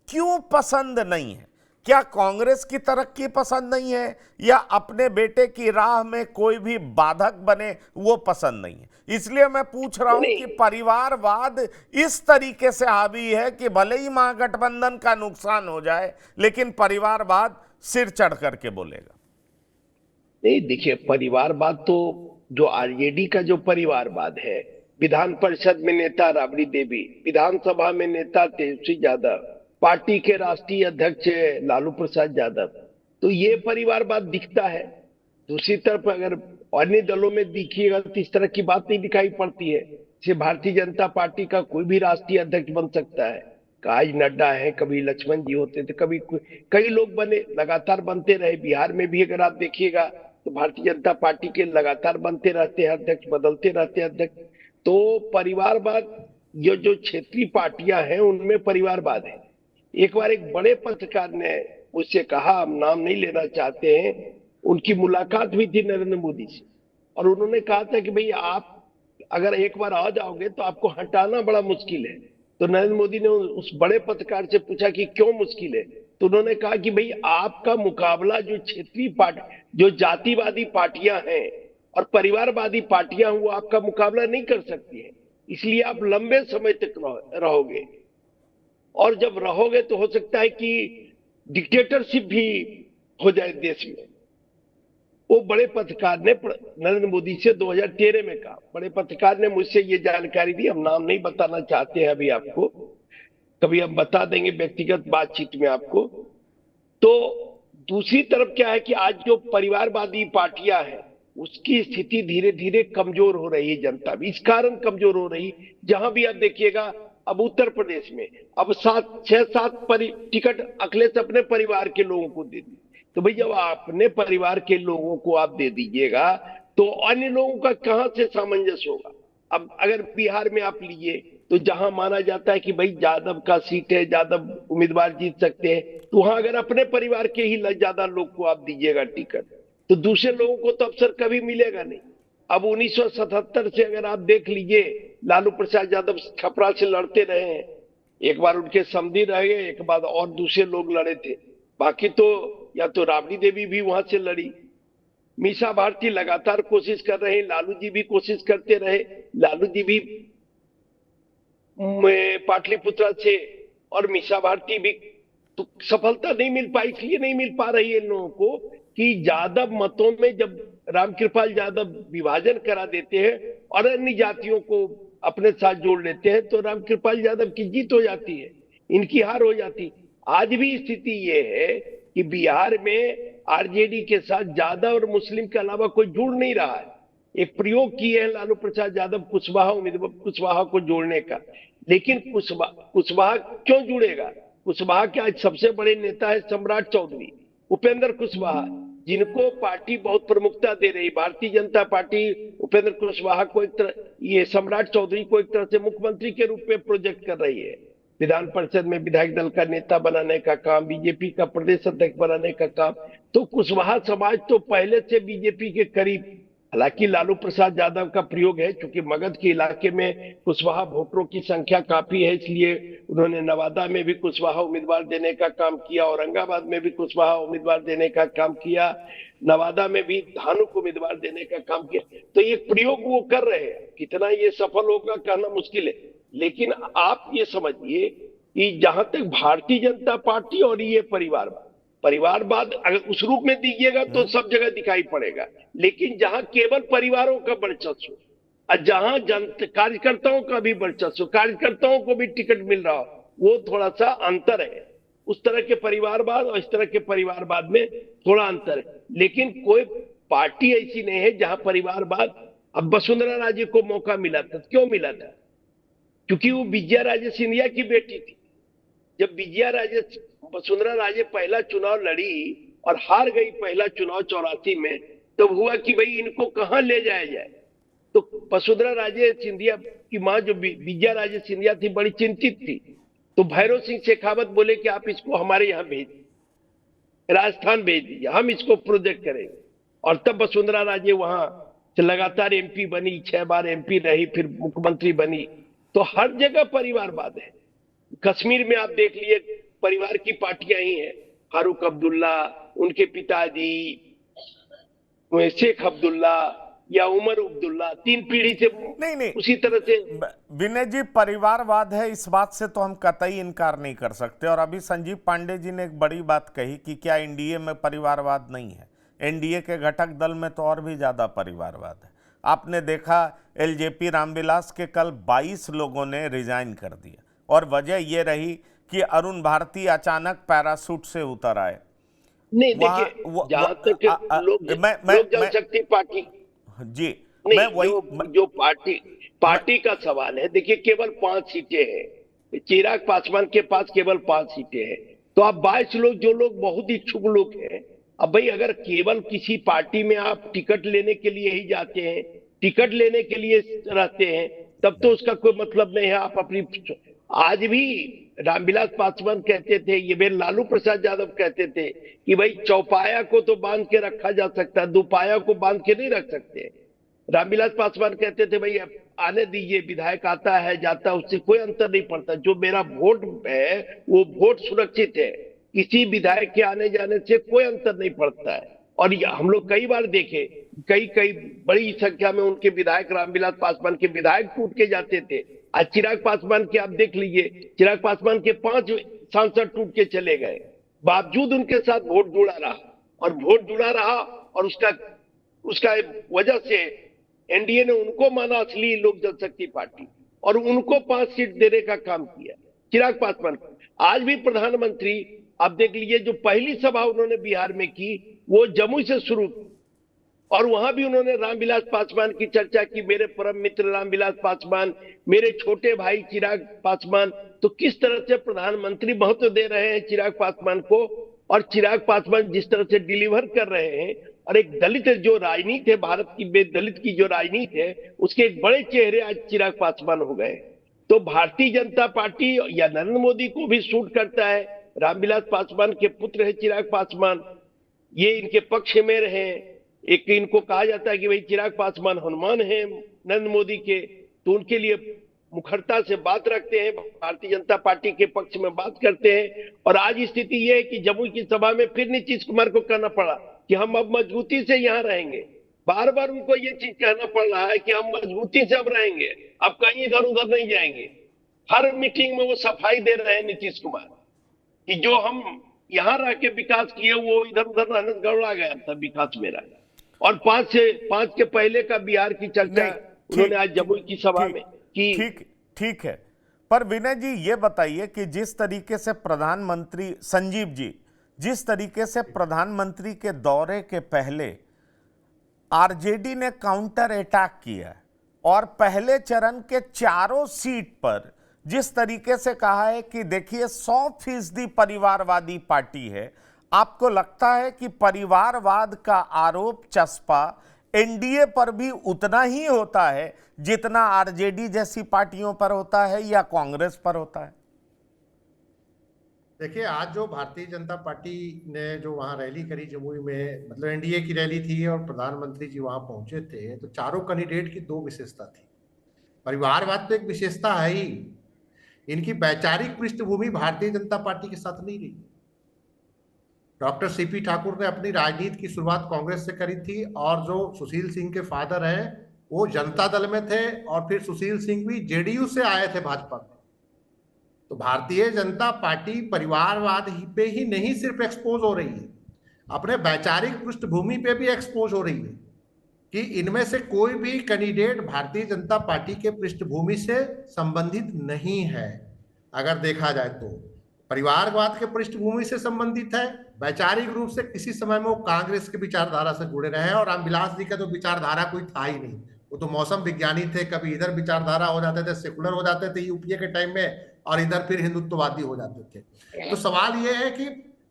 A: क्यों पसंद नहीं है? क्या कांग्रेस की तरक्की पसंद नहीं है, या अपने बेटे की राह में कोई भी बाधक बने वो पसंद नहीं है? इसलिए मैं पूछ रहा हूं कि परिवारवाद इस तरीके से हावी है कि भले ही महागठबंधन का नुकसान हो जाए, लेकिन परिवारवाद सिर चढ़ करके बोलेगा।
D: नहीं, देखिए, परिवारवाद तो जो आरजेडी का जो परिवारवाद है, विधान परिषद में नेता राबड़ी देवी, विधानसभा में नेता तेजस्वी यादव, पार्टी के राष्ट्रीय अध्यक्ष लालू प्रसाद यादव, तो ये परिवारवाद दिखता है। दूसरी तरफ अगर अन्य दलों में देखिएगा तो इस तरह की बात नहीं दिखाई पड़ती है। जैसे भारतीय जनता पार्टी का कोई भी राष्ट्रीय अध्यक्ष बन सकता है। आज नड्डा है, कभी लक्ष्मण जी होते थे, कभी कई लोग बने, लगातार बनते रहे। बिहार में भी अगर आप देखिएगा तो भारतीय जनता पार्टी के लगातार बनते रहते हैं अध्यक्ष, बदलते रहते हैं अध्यक्ष। तो परिवारवाद, ये जो क्षेत्रीय पार्टियां हैं उनमें परिवारवाद है। एक बार एक बड़े पत्रकार ने मुझसे कहा, हम नाम नहीं लेना चाहते हैं, उनकी मुलाकात हुई थी नरेंद्र मोदी से, और उन्होंने कहा था कि भाई आप अगर एक बार आ जाओगे तो आपको हटाना बड़ा मुश्किल है। तो नरेंद्र मोदी ने उस बड़े पत्रकार से पूछा कि क्यों मुश्किल है? तो उन्होंने कहा कि भाई आपका मुकाबला जो क्षेत्रीय पार्टी, जो जातिवादी पार्टियां हैं और परिवारवादी पार्टियां, वो आपका मुकाबला नहीं कर सकती है, इसलिए आप लंबे समय तक रहोगे, और जब रहोगे तो हो सकता है कि डिक्टेटरशिप भी हो जाए देश में। वो बड़े पत्रकार ने नरेंद्र मोदी से 2013 में कहा। बड़े पत्रकार ने मुझसे ये जानकारी दी, हम नाम नहीं बताना चाहते हैं अभी आपको, कभी हम बता देंगे व्यक्तिगत बातचीत में आपको। तो दूसरी तरफ क्या है कि आज जो परिवारवादी पार्टियां हैं उसकी स्थिति धीरे धीरे कमजोर हो रही है। जनता भी इस कारण कमजोर हो रही, जहां भी आप देखिएगा, अब उत्तर प्रदेश में अब 6-7 टिकट अखिलेश अपने परिवार के लोगों को दे दी। तो भाई जब अपने परिवार के लोगों को आप दे दीजिएगा तो अन्य लोगों का कहां से सामंजस्य होगा? अब अगर बिहार में आप लिए तो जहां माना जाता है कि भाई यादव का सीट है, यादव उम्मीदवार जीत सकते हैं, तो वहां अगर अपने परिवार के ही ज्यादा लोग को आप दीजिएगा टिकट, तो दूसरे लोगों को तो अवसर कभी मिलेगा नहीं। अब 1977 से अगर आप देख लीजिए, लालू प्रसाद यादव छपरा से लड़ते रहे हैं, एक बार उनके समधी रह गए, एक बार और दूसरे लोग लड़े थे, बाकी तो या तो राबड़ी देवी भी वहां से लड़ी, मीसा भारती लगातार कोशिश कर रहे हैं, लालू जी भी कोशिश करते रहे, लालू जी भी पाटलिपुत्रा से, और मीसा भारती भी, तो सफलता नहीं मिल पाई। इसलिए नहीं मिल पा रही है इन लोगों को कि यादव मतों में जब रामकृपाल यादव विभाजन करा देते हैं और अन्य जातियों को अपने साथ जोड़ लेते हैं तो रामकृपाल यादव की जीत हो जाती है, इनकी हार हो जाती। आज भी स्थिति ये है कि बिहार में आरजेडी के साथ यादव और मुस्लिम के अलावा कोई जुड़ नहीं रहा है। एक प्रयोग किए हैं लालू प्रसाद यादव कुशवाहा को जोड़ने का, लेकिन कुशवाहा क्यों जुड़ेगा? कुशवाहा के आज सबसे बड़े नेता है सम्राट चौधरी, उपेंद्र कुशवाहा, जिनको पार्टी बहुत प्रमुखता दे रही। भारतीय जनता पार्टी उपेंद्र कुशवाहा को ये सम्राट चौधरी को एक तरह से मुख्यमंत्री के रूप में प्रोजेक्ट कर रही है। विधान परिषद में विधायक दल का नेता बनाने का काम, बीजेपी का प्रदेश अध्यक्ष बनाने का काम। तो कुशवाहा समाज तो पहले से बीजेपी के करीब हालांकि लालू प्रसाद यादव का प्रयोग है, क्योंकि मगध के इलाके में कुशवाहा वोटरों की संख्या काफी है, इसलिए उन्होंने नवादा में भी कुशवाहा उम्मीदवार देने का काम किया, औरंगाबाद में भी कुशवाहा उम्मीदवार देने का काम किया, नवादा में भी धानुक उम्मीदवार देने का काम किया। तो ये प्रयोग वो कर रहे हैं, कितना ये सफल होगा कहना मुश्किल है। लेकिन आप ये समझिए कि जहां तक भारतीय जनता पार्टी और ये परिवारवाद अगर उस रूप में दीजिएगा तो सब जगह दिखाई पड़ेगा, लेकिन जहां केवल परिवारों का वर्चस्व और जहां कार्यकर्ताओं का भी वर्चस्व, कार्यकर्ताओं को भी टिकट मिल रहा हो, वो थोड़ा सा अंतर है। उस तरह के परिवारवाद और इस तरह के परिवारवाद में थोड़ा अंतर है। लेकिन कोई पार्टी ऐसी नहीं है जहां परिवारवाद, अब वसुंधरा राजे को मौका मिला था, क्यों मिला था? क्योंकि वो विजया राजे सिंधिया की बेटी थी। जब वसुंधरा राजे पहला चुनाव लड़ी और हार गई पहला चुनाव 84 में, तब हुआ कि भाई इनको कहां ले जाया जाए। तो वसुंधरा राजे सिंधिया की मां जो विजया राजे सिंधिया थी, बड़ी चिंतित थी। तो भैरव सिंह शेखावत बोले कि आप इसको हमारे यहाँ भेज दीजिए, राजस्थान भेज दीजिए, हम इसको प्रोजेक्ट करेंगे। और तब वसुंधरा राजे वहां से लगातार एमपी बनी, 6 बार एमपी रही, फिर मुख्यमंत्री बनी। तो हर जगह परिवारवाद है। कश्मीर में आप देख लिए परिवार की पार्टियां ही हैं, फारूक अब्दुल्ला, उनके पिताजी शेख अब्दुल्ला या उमर अब्दुल्ला, 3 पीढ़ी से
A: नहीं
D: उसी तरह से।
A: विनय जी, परिवारवाद है, इस बात से तो हम कतई इनकार नहीं कर सकते। और अभी संजीव पांडे जी ने एक बड़ी बात कही कि क्या एनडीए में परिवारवाद नहीं है? एनडीए के घटक दल में तो और भी ज्यादा परिवारवाद है। आपने देखा एलजेपी रामविलास के कल 22 लोगों ने रिजाइन कर दिया, और वजह यह रही कि अरुण भारती अचानक पैराशूट से उतर आए।
D: नहीं देखिए, जहां तक लोक जनशक्ति पार्टी
A: जी,
D: मैं वही जो पार्टी का सवाल है, देखिए केवल 5 सीटें हैं, चिराग पासवान के पास केवल 5 सीटें हैं। तो आप 22 लोग, जो लोग बहुत इच्छुक लोग हैं, अब भाई अगर केवल किसी पार्टी में आप टिकट लेने के लिए ही जाते हैं, टिकट लेने के लिए रहते हैं, तब तो उसका कोई मतलब नहीं है। आप अपनी, आज भी रामविलास पासवान कहते थे, ये मेरे लालू प्रसाद यादव कहते थे कि भाई चौपाया को तो बांध के रखा जा सकता है, दोपाया को बांध के नहीं रख सकते। रामविलास पासवान कहते थे भाई आने दीजिए, विधायक आता है जाता है, उससे कोई अंतर नहीं पड़ता, जो मेरा वोट है वो वोट सुरक्षित है, किसी विधायक के आने जाने से कोई अंतर नहीं पड़ता है। और हम लोग कई बार देखे, कई बड़ी संख्या में उनके विधायक, रामविलास पासवान के विधायक टूट के जाते थे। आज चिराग पासवान के आप देख लीजिए, चिराग पासवान के 5 सांसद टूट के चले गए, बावजूद उनके साथ वोट जुड़ा रहा, और वोट जुड़ा रहा, और उसका वजह से एनडीए ने उनको माना असली लोक जनशक्ति पार्टी, और उनको 5 सीट देने का काम किया चिराग पासवान। आज भी प्रधानमंत्री आप देख लीजिए, जो पहली सभा उन्होंने बिहार में की वो जमुई से शुरू, और वहां भी उन्होंने रामविलास पासवान की चर्चा की, मेरे परम मित्र रामविलास पासवान, मेरे छोटे भाई चिराग पासवान। तो किस तरह से प्रधानमंत्री महत्व दे रहे हैं चिराग पासवान को, और चिराग पासवान जिस तरह से डिलीवर कर रहे हैं, और एक दलित जो राजनीति है, भारत की दलित की जो राजनीति है, उसके एक बड़े चेहरे आज चिराग पासवान हो गए। तो भारतीय जनता पार्टी या नरेंद्र मोदी को भी सूट करता है। रामविलास पासवान के पुत्र है चिराग पासवान, ये इनके पक्ष में रहे। एक इनको कहा जाता है कि भाई चिराग पासवान हनुमान है नरेंद्र मोदी के, तो उनके लिए मुखरता से बात रखते हैं, भारतीय जनता पार्टी के पक्ष में बात करते हैं। और आज स्थिति यह है कि जमुई की सभा में फिर नीतीश कुमार को कहना पड़ा कि हम अब मजबूती से यहाँ रहेंगे। बार बार उनको ये चीज कहना पड़ रहा है कि हम मजबूती से अब रहेंगे, अब कहीं इधर उधर नहीं जाएंगे। हर मीटिंग में वो सफाई दे रहे हैं नीतीश कुमार कि जो हम यहाँ रह के विकास किए वो इधर उधर रहने से गड़बड़ा गया था विकास मेरा। और 5 के पहले का बिहार की चर्चा उन्होंने आज जमुई की सभा में की।
A: ठीक है, पर विनय जी ये बताइए कि जिस तरीके से प्रधानमंत्री, संजीव जी, जिस तरीके से प्रधानमंत्री के दौरे के पहले आरजेडी ने काउंटर अटैक किया और पहले चरण के 4 सीट पर जिस तरीके से कहा है कि देखिए 100% परिवारवादी पार्टी है, आपको लगता है कि परिवारवाद का आरोप चस्पा एनडीए पर भी उतना ही होता है जितना आरजेडी जैसी पार्टियों पर होता है या कांग्रेस पर होता है?
E: देखिए, आज जो भारतीय जनता पार्टी ने जो वहाँ रैली करी जमुई में, मतलब एनडीए की रैली थी और प्रधानमंत्री जी वहाँ पहुंचे थे, तो चारों कैंडिडेट की दो विशेषता थी। परिवारवाद तो एक विशेषता है ही, इनकी वैचारिक पृष्ठभूमि भारतीय जनता पार्टी के साथ नहीं रही। डॉक्टर सीपी ठाकुर ने अपनी राजनीति की शुरुआत कांग्रेस से करी थी, और जो सुशील सिंह के फादर हैं वो जनता दल में थे, और फिर सुशील सिंह भी जेडीयू से आए थे भाजपा में। तो भारतीय जनता पार्टी परिवारवाद ही पे ही नहीं सिर्फ एक्सपोज हो रही है, अपने वैचारिक पृष्ठभूमि पे भी एक्सपोज हो रही है कि इनमें से कोई भी कैंडिडेट भारतीय जनता पार्टी के पृष्ठभूमि से संबंधित नहीं है। अगर देखा जाए तो परिवारवाद के पृष्ठभूमि से संबंधित है, वैचारिक रूप से किसी समय में वो कांग्रेस की विचारधारा से जुड़े रहे हैं, और रामविलास जी का तो विचारधारा कोई था ही नहीं, वो तो मौसम विज्ञानी थे, कभी इधर विचारधारा हो जाते थे, सेकुलर हो जाते थे यूपीए के टाइम में, और इधर फिर हिंदुत्ववादी हो जाते थे। तो सवाल ये है कि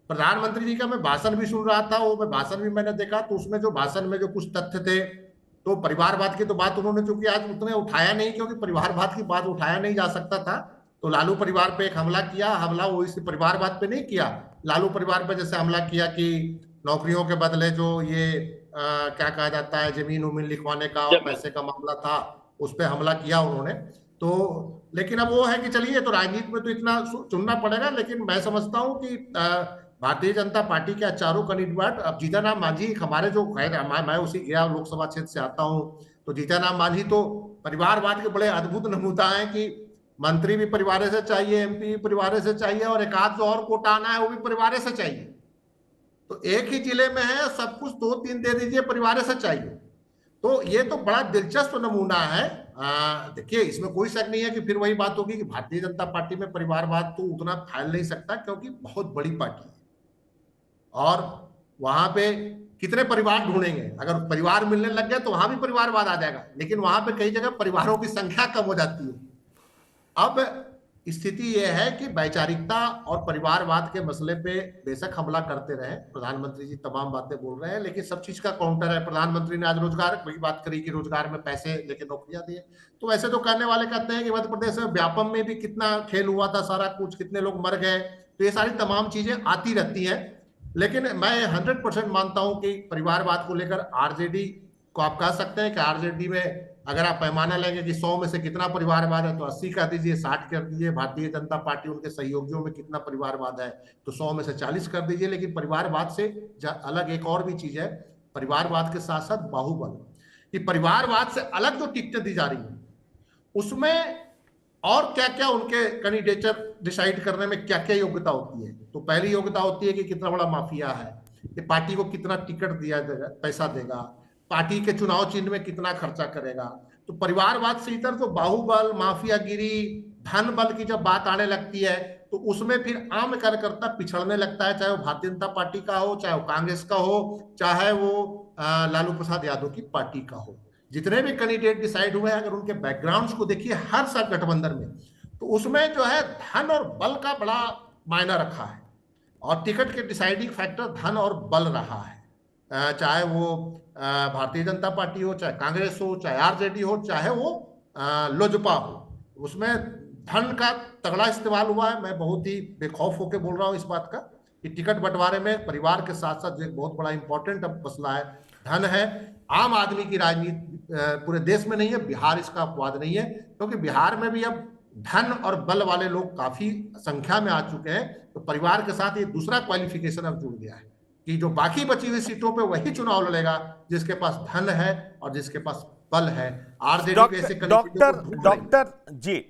E: प्रधानमंत्री जी का मैं भाषण भी सुन रहा था, वो मैं भाषण भी मैंने देखा, तो उसमें जो भाषण में जो कुछ तथ्य थे, तो परिवारवाद की तो बात उन्होंने चूंकि आज उतने उठाया नहीं, क्योंकि परिवारवाद की बात उठाया नहीं जा सकता था, तो लालू परिवार पे एक हमला किया। हमला वो इस परिवारवाद पे नहीं किया, लालू परिवार पे जैसे हमला किया कि नौकरियों के बदले जो ये क्या कहा जाता है, जमीन उमीन लिखवाने का और पैसे का मामला था, उस पर हमला किया उन्होंने। तो लेकिन अब वो है कि चलिए, तो राजनीति में तो इतना चुनना पड़ेगा, लेकिन मैं समझता हूँ कि भारतीय जनता पार्टी के चारों कैंडिडेट, अब जीतन राम मांझी हमारे जो मैं उसी गया लोकसभा क्षेत्र से आता हूँ, तो जीतन राम मांझी तो परिवारवाद के बड़े अद्भुत नमूना है कि मंत्री भी परिवार से चाहिए, एमपी भी परिवार से चाहिए, और एक आध जो और कोटा आना है वो भी परिवार से चाहिए। तो एक ही जिले में है, सब कुछ 2-3 दे दीजिए, परिवार से चाहिए। तो ये तो बड़ा दिलचस्प नमूना है। देखिए, इसमें कोई शक नहीं है कि फिर वही बात होगी कि भारतीय जनता पार्टी में परिवारवाद तो उतना फैल नहीं सकता, क्योंकि बहुत बड़ी पार्टी है, और वहां पे कितने परिवार ढूंढेंगे। अगर परिवार मिलने लग गए तो वहां भी परिवारवाद आ जाएगा, लेकिन वहां पे कई जगह परिवारों की संख्या कम हो जाती है। अब स्थिति यह है कि वैचारिकता और परिवारवाद के मसले पे बेशक हमला करते रहे, प्रधानमंत्री जी तमाम बातें बोल रहे हैं, लेकिन सब चीज का काउंटर है। प्रधानमंत्री ने आज रोजगार की बात करी कि रोजगार में पैसे लेके नौकरियां दिए, तो वैसे तो कहने वाले कहते हैं कि मध्य प्रदेश में व्यापम में भी कितना खेल हुआ था, सारा कुछ, कितने लोग मर गए, तो ये सारी तमाम चीजें आती रहती है। लेकिन मैं 100% मानता हूं कि परिवारवाद को लेकर आरजेडी को आप कह सकते हैं कि आरजेडी में अगर आप पैमाना लेंगे कि 100 में से कितना परिवारवाद है, तो 80 कर दीजिए, 60 कर दीजिए। भारतीय जनता पार्टी उनके सहयोगियों में कितना परिवारवाद है, तो 100 में से 40 कर दीजिए। लेकिन परिवारवाद से अलग एक और भी चीज है, परिवारवाद के साथ साथ बाहुबल, कि परिवारवाद से अलग जो टिकटें दी जा रही है उसमें और क्या क्या उनके कैंडिडेटर डिसाइड करने में क्या क्या योग्यता होती है। तो पहली योग्यता होती है कि कितना बड़ा माफिया है, कि पार्टी को कितना टिकट दिया देगा, पैसा देगा, पार्टी के चुनाव चिन्ह में कितना खर्चा करेगा। तो परिवारवाद से इधर जो बाहुबल, माफियागिरी, धन बल की जब बात आने लगती है, तो उसमें फिर आम कार्यकर्ता पिछड़ने लगता है, चाहे वो भारतीय जनता पार्टी का हो, चाहे वो कांग्रेस का हो, चाहे वो लालू प्रसाद यादव की पार्टी का हो। जितने भी कैंडिडेट डिसाइड हुए हैं, अगर उनके बैकग्राउंड्स को देखिए हर साल गठबंधन में, तो उसमें जो है धन और बल का बड़ा मायना रखा है, और टिकट के डिसाइडिंग फैक्टर धन और बल रहा है। चाहे वो भारतीय जनता पार्टी हो, चाहे कांग्रेस हो, चाहे आरजेडी हो, चाहे वो लोजपा हो, उसमें धन का तगड़ा इस्तेमाल हुआ है। मैं बहुत ही बेखौफ होकर बोल रहा हूँ इस बात का कि टिकट बंटवारे में परिवार के साथ साथ जो एक बहुत बड़ा इंपॉर्टेंट मसला है, धन है। आम आदमी की राजनीति पूरे देश में नहीं है, बिहार इसका अपवाद नहीं है, क्योंकि बिहार में भी अब धन और बल वाले लोग काफी संख्या में आ चुके हैं। तो परिवार के साथ ये दूसरा क्वालिफिकेशन अब जुड़ गया है कि जो बाकी बची हुई सीटों पे वही चुनाव लड़ेगा जिसके पास धन है और जिसके पास बल है। आरजेडी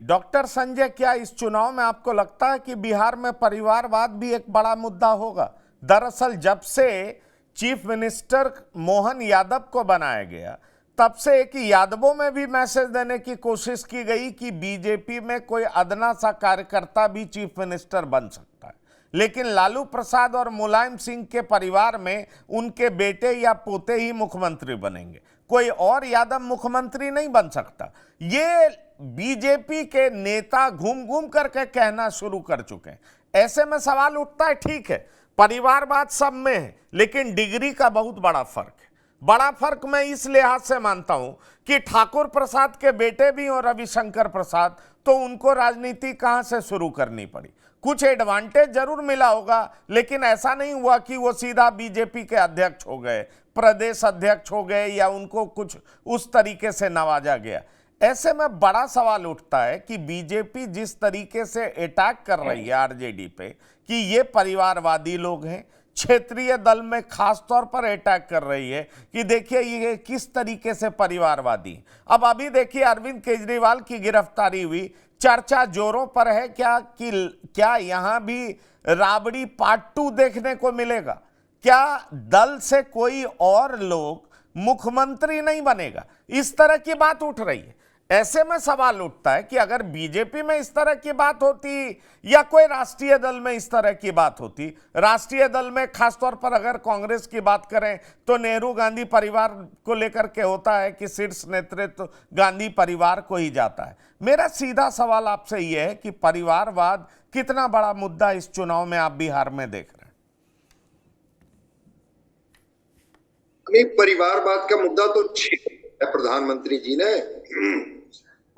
A: डॉक्टर संजय, क्या इस चुनाव में आपको लगता है कि बिहार में परिवारवाद भी एक बड़ा मुद्दा होगा? दरअसल जब से चीफ मिनिस्टर मोहन यादव को बनाया गया, तब से एक यादवों में भी मैसेज देने की कोशिश की गई कि बीजेपी में कोई अदना सा कार्यकर्ता भी चीफ मिनिस्टर बन सकता है, लेकिन लालू प्रसाद और मुलायम सिंह के परिवार में उनके बेटे या पोते ही मुख्यमंत्री बनेंगे, कोई और यादव मुख्यमंत्री नहीं बन सकता। ये बीजेपी के नेता घूम घूम करके कहना शुरू कर चुके हैं। ऐसे में सवाल उठता है, ठीक है परिवारवाद सब में है, लेकिन डिग्री का बहुत बड़ा फर्क है। बड़ा फर्क मैं इस लिहाज से मानता हूं कि ठाकुर प्रसाद के बेटे भी और रविशंकर प्रसाद, तो उनको राजनीति कहां से शुरू करनी पड़ी? कुछ एडवांटेज जरूर मिला होगा, लेकिन ऐसा नहीं हुआ कि वो सीधा बीजेपी के अध्यक्ष हो गए, प्रदेश अध्यक्ष हो गए, या उनको कुछ उस तरीके से नवाजा गया। ऐसे में बड़ा सवाल उठता है कि बीजेपी जिस तरीके से अटैक कर रही है आरजेडी पे कि ये परिवारवादी लोग हैं, क्षेत्रीय दल में खास तौर पर अटैक कर रही है कि देखिए ये किस तरीके से परिवारवादी। अब अभी देखिए अरविंद केजरीवाल की गिरफ्तारी हुई, चर्चा जोरों पर है क्या यहां भी राबड़ी पार्ट 2 देखने को मिलेगा? क्या दल से कोई और लोग मुख्यमंत्री नहीं बनेगा? इस तरह की बात उठ रही है। ऐसे में सवाल उठता है कि अगर बीजेपी में इस तरह की बात होती या कोई राष्ट्रीय दल में इस तरह की बात होती, राष्ट्रीय दल में खासतौर पर अगर कांग्रेस की बात करें तो नेहरू गांधी परिवार को लेकर के होता है कि शीर्ष नेतृत्व गांधी परिवार को ही जाता है। मेरा सीधा सवाल आपसे यह है कि परिवारवाद कितना बड़ा मुद्दा इस चुनाव में आप बिहार में देख रहे हैं?
F: नहीं, परिवारवाद का मुद्दा तो छेड़ा प्रधानमंत्री जी ने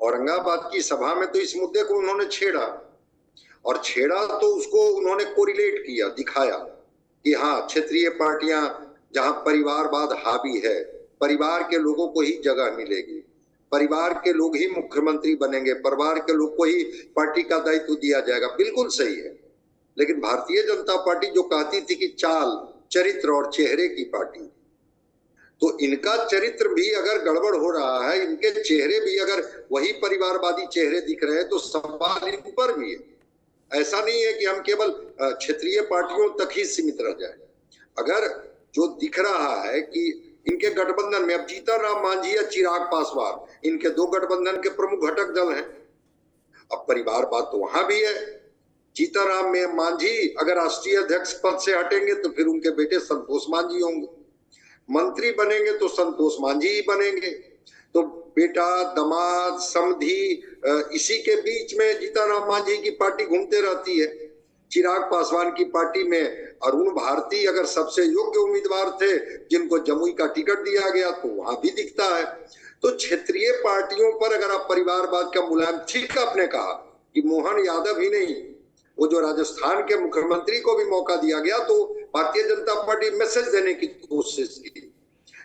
F: औरंगाबाद की सभा में, तो इस मुद्दे को उन्होंने छेड़ा, और छेड़ा तो उसको उन्होंने कोरिलेट किया, दिखाया कि हाँ, क्षेत्रीय पार्टियां जहां परिवारवाद हावी है, परिवार के लोगों को ही जगह मिलेगी, परिवार के लोग ही मुख्यमंत्री बनेंगे, परिवार के लोग को ही पार्टी का दायित्व दिया जाएगा। बिल्कुल सही है, लेकिन भारतीय जनता पार्टी जो कहती थी कि चाल, चरित्र और चेहरे की पार्टी, तो इनका चरित्र भी अगर गड़बड़ हो रहा है, इनके चेहरे भी अगर वही परिवारवादी चेहरे दिख रहे हैं, तो सवाल इन पर भी है। ऐसा नहीं है कि हम केवल क्षेत्रीय पार्टियों तक ही सीमित रह जाए। अगर जो दिख रहा है कि इनके गठबंधन में अब जीतन राम मांझी या चिराग पासवान, इनके दो गठबंधन के प्रमुख घटक दल हैं। अब परिवारवाद तो वहां भी है। जीतन राम में मांझी अगर राष्ट्रीय अध्यक्ष पद से हटेंगे तो फिर उनके बेटे संतोष मांझी होंगे, मंत्री बनेंगे तो संतोष मांझी ही बनेंगे। तो बेटा, दामाद, समधी, इसी के बीच में जीतन राम मांझी की पार्टी घूमते रहती है। चिराग पासवान की पार्टी में अरुण भारती अगर सबसे योग्य उम्मीदवार थे, जिनको जमुई का टिकट दिया गया, तो वहां भी दिखता है। तो क्षेत्रीय पार्टियों पर अगर आप परिवारवाद का मुलायम, ठीक आपने कहा कि मोहन यादव ही नहीं, वो जो राजस्थान के मुख्यमंत्री को भी मौका दिया गया, तो भारतीय जनता पार्टी मैसेज देने की कोशिश की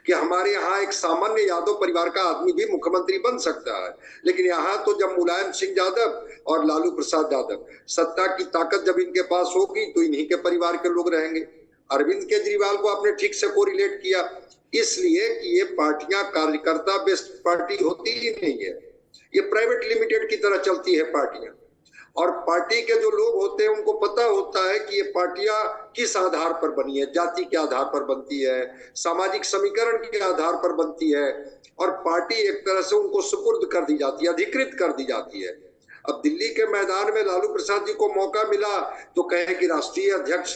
F: कि हमारे यहाँ एक सामान्य यादव परिवार का आदमी भी मुख्यमंत्री बन सकता है। लेकिन यहाँ तो जब मुलायम सिंह यादव और लालू प्रसाद यादव, सत्ता की ताकत जब इनके पास होगी तो इन्हीं के परिवार के लोग रहेंगे। अरविंद केजरीवाल को आपने ठीक से कोरिलेट किया, इसलिए कि ये पार्टियां कार्यकर्ता बेस्ड पार्टी होती ही नहीं है, ये प्राइवेट लिमिटेड की तरह चलती है पार्टियां। और पार्टी के जो लोग होते हैं उनको पता होता है कि ये पार्टियां किस आधार पर बनी है, जाति के आधार पर बनती है, सामाजिक समीकरण के आधार पर बनती है, और पार्टी एक तरह से उनको सुपुर्द कर दी जाती है, अधिकृत कर दी जाती है। अब दिल्ली के मैदान में लालू प्रसाद जी को मौका मिला तो कहे कि राष्ट्रीय अध्यक्ष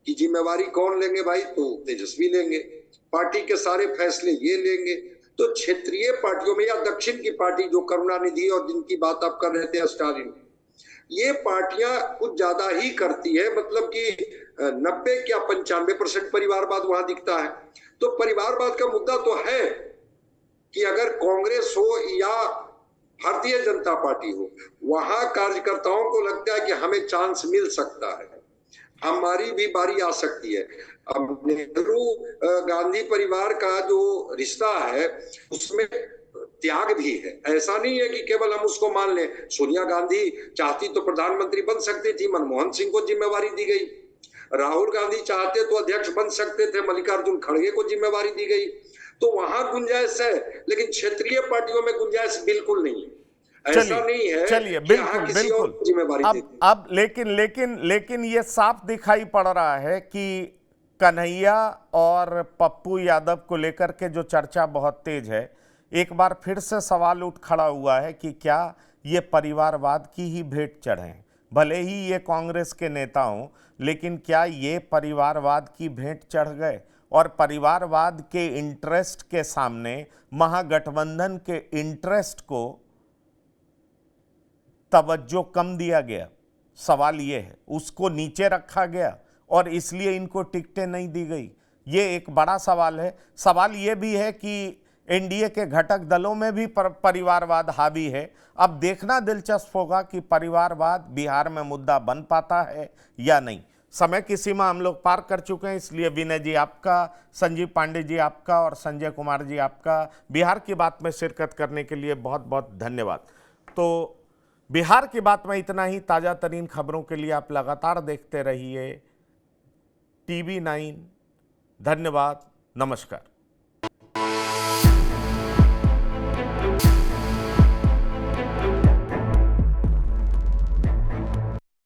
F: की जिम्मेवारी कौन लेंगे भाई, तो तेजस्वी लेंगे, पार्टी के सारे फैसले ये लेंगे। तो क्षेत्रीय पार्टियों में, या दक्षिण की पार्टी जो करुणानिधि और जिनकी बात आप कर रहे थे स्टालिन, ये पार्टियां कुछ ज्यादा ही करती है, मतलब कि 90 या 95% परिवारवाद वहां दिखता है। तो परिवारवाद का मुद्दा तो है कि अगर कांग्रेस हो या भारतीय जनता पार्टी हो, वहां कार्यकर्ताओं को लगता है कि हमें चांस मिल सकता है, हमारी भी बारी आ सकती है। अब नेहरू गांधी परिवार का जो रिश्ता है उसमें त्याग भी है, ऐसा नहीं है कि केवल हम उसको मान लें। सोनिया गांधी चाहती तो प्रधानमंत्री बन सकती थी, मनमोहन सिंह को जिम्मेवारी दी गई। राहुल गांधी चाहते तो अध्यक्ष बन सकते थे, मल्लिकार्जुन खड़गे को जिम्मेवारी दी गई। तो वहां गुंजाइश है, लेकिन क्षेत्रीय पार्टियों में गुंजाइश बिल्कुल नहीं है। ऐसा नहीं है,
A: चलिए बिल्कुल बिल्कुल
F: जिम्मेवारी
A: अब लेकिन ये साफ दिखाई पड़ रहा है कि कन्हैया और पप्पू यादव को लेकर के जो चर्चा बहुत तेज है, एक बार फिर से सवाल उठ खड़ा हुआ है कि क्या ये परिवारवाद की ही भेंट चढ़े? भले ही ये कांग्रेस के नेता हों, लेकिन क्या ये परिवारवाद की भेंट चढ़ गए और परिवारवाद के इंटरेस्ट के सामने महागठबंधन के इंटरेस्ट को तवज्जो कम दिया गया? सवाल ये है, उसको नीचे रखा गया और इसलिए इनको टिकटें नहीं दी गई। ये एक बड़ा सवाल है। सवाल ये भी है कि एनडीए के घटक दलों में भी परिवारवाद हावी है। अब देखना दिलचस्प होगा कि परिवारवाद बिहार में मुद्दा बन पाता है या नहीं। समय की सीमा हम लोग पार कर चुके हैं, इसलिए विनय जी आपका, संजीव पांडे जी आपका और संजय कुमार जी आपका बिहार की बात में शिरकत करने के लिए बहुत बहुत धन्यवाद। तो बिहार की बात में इतना ही। ताज़ा तरीन खबरों के लिए आप लगातार देखते रहिए TV9। धन्यवाद, नमस्कार।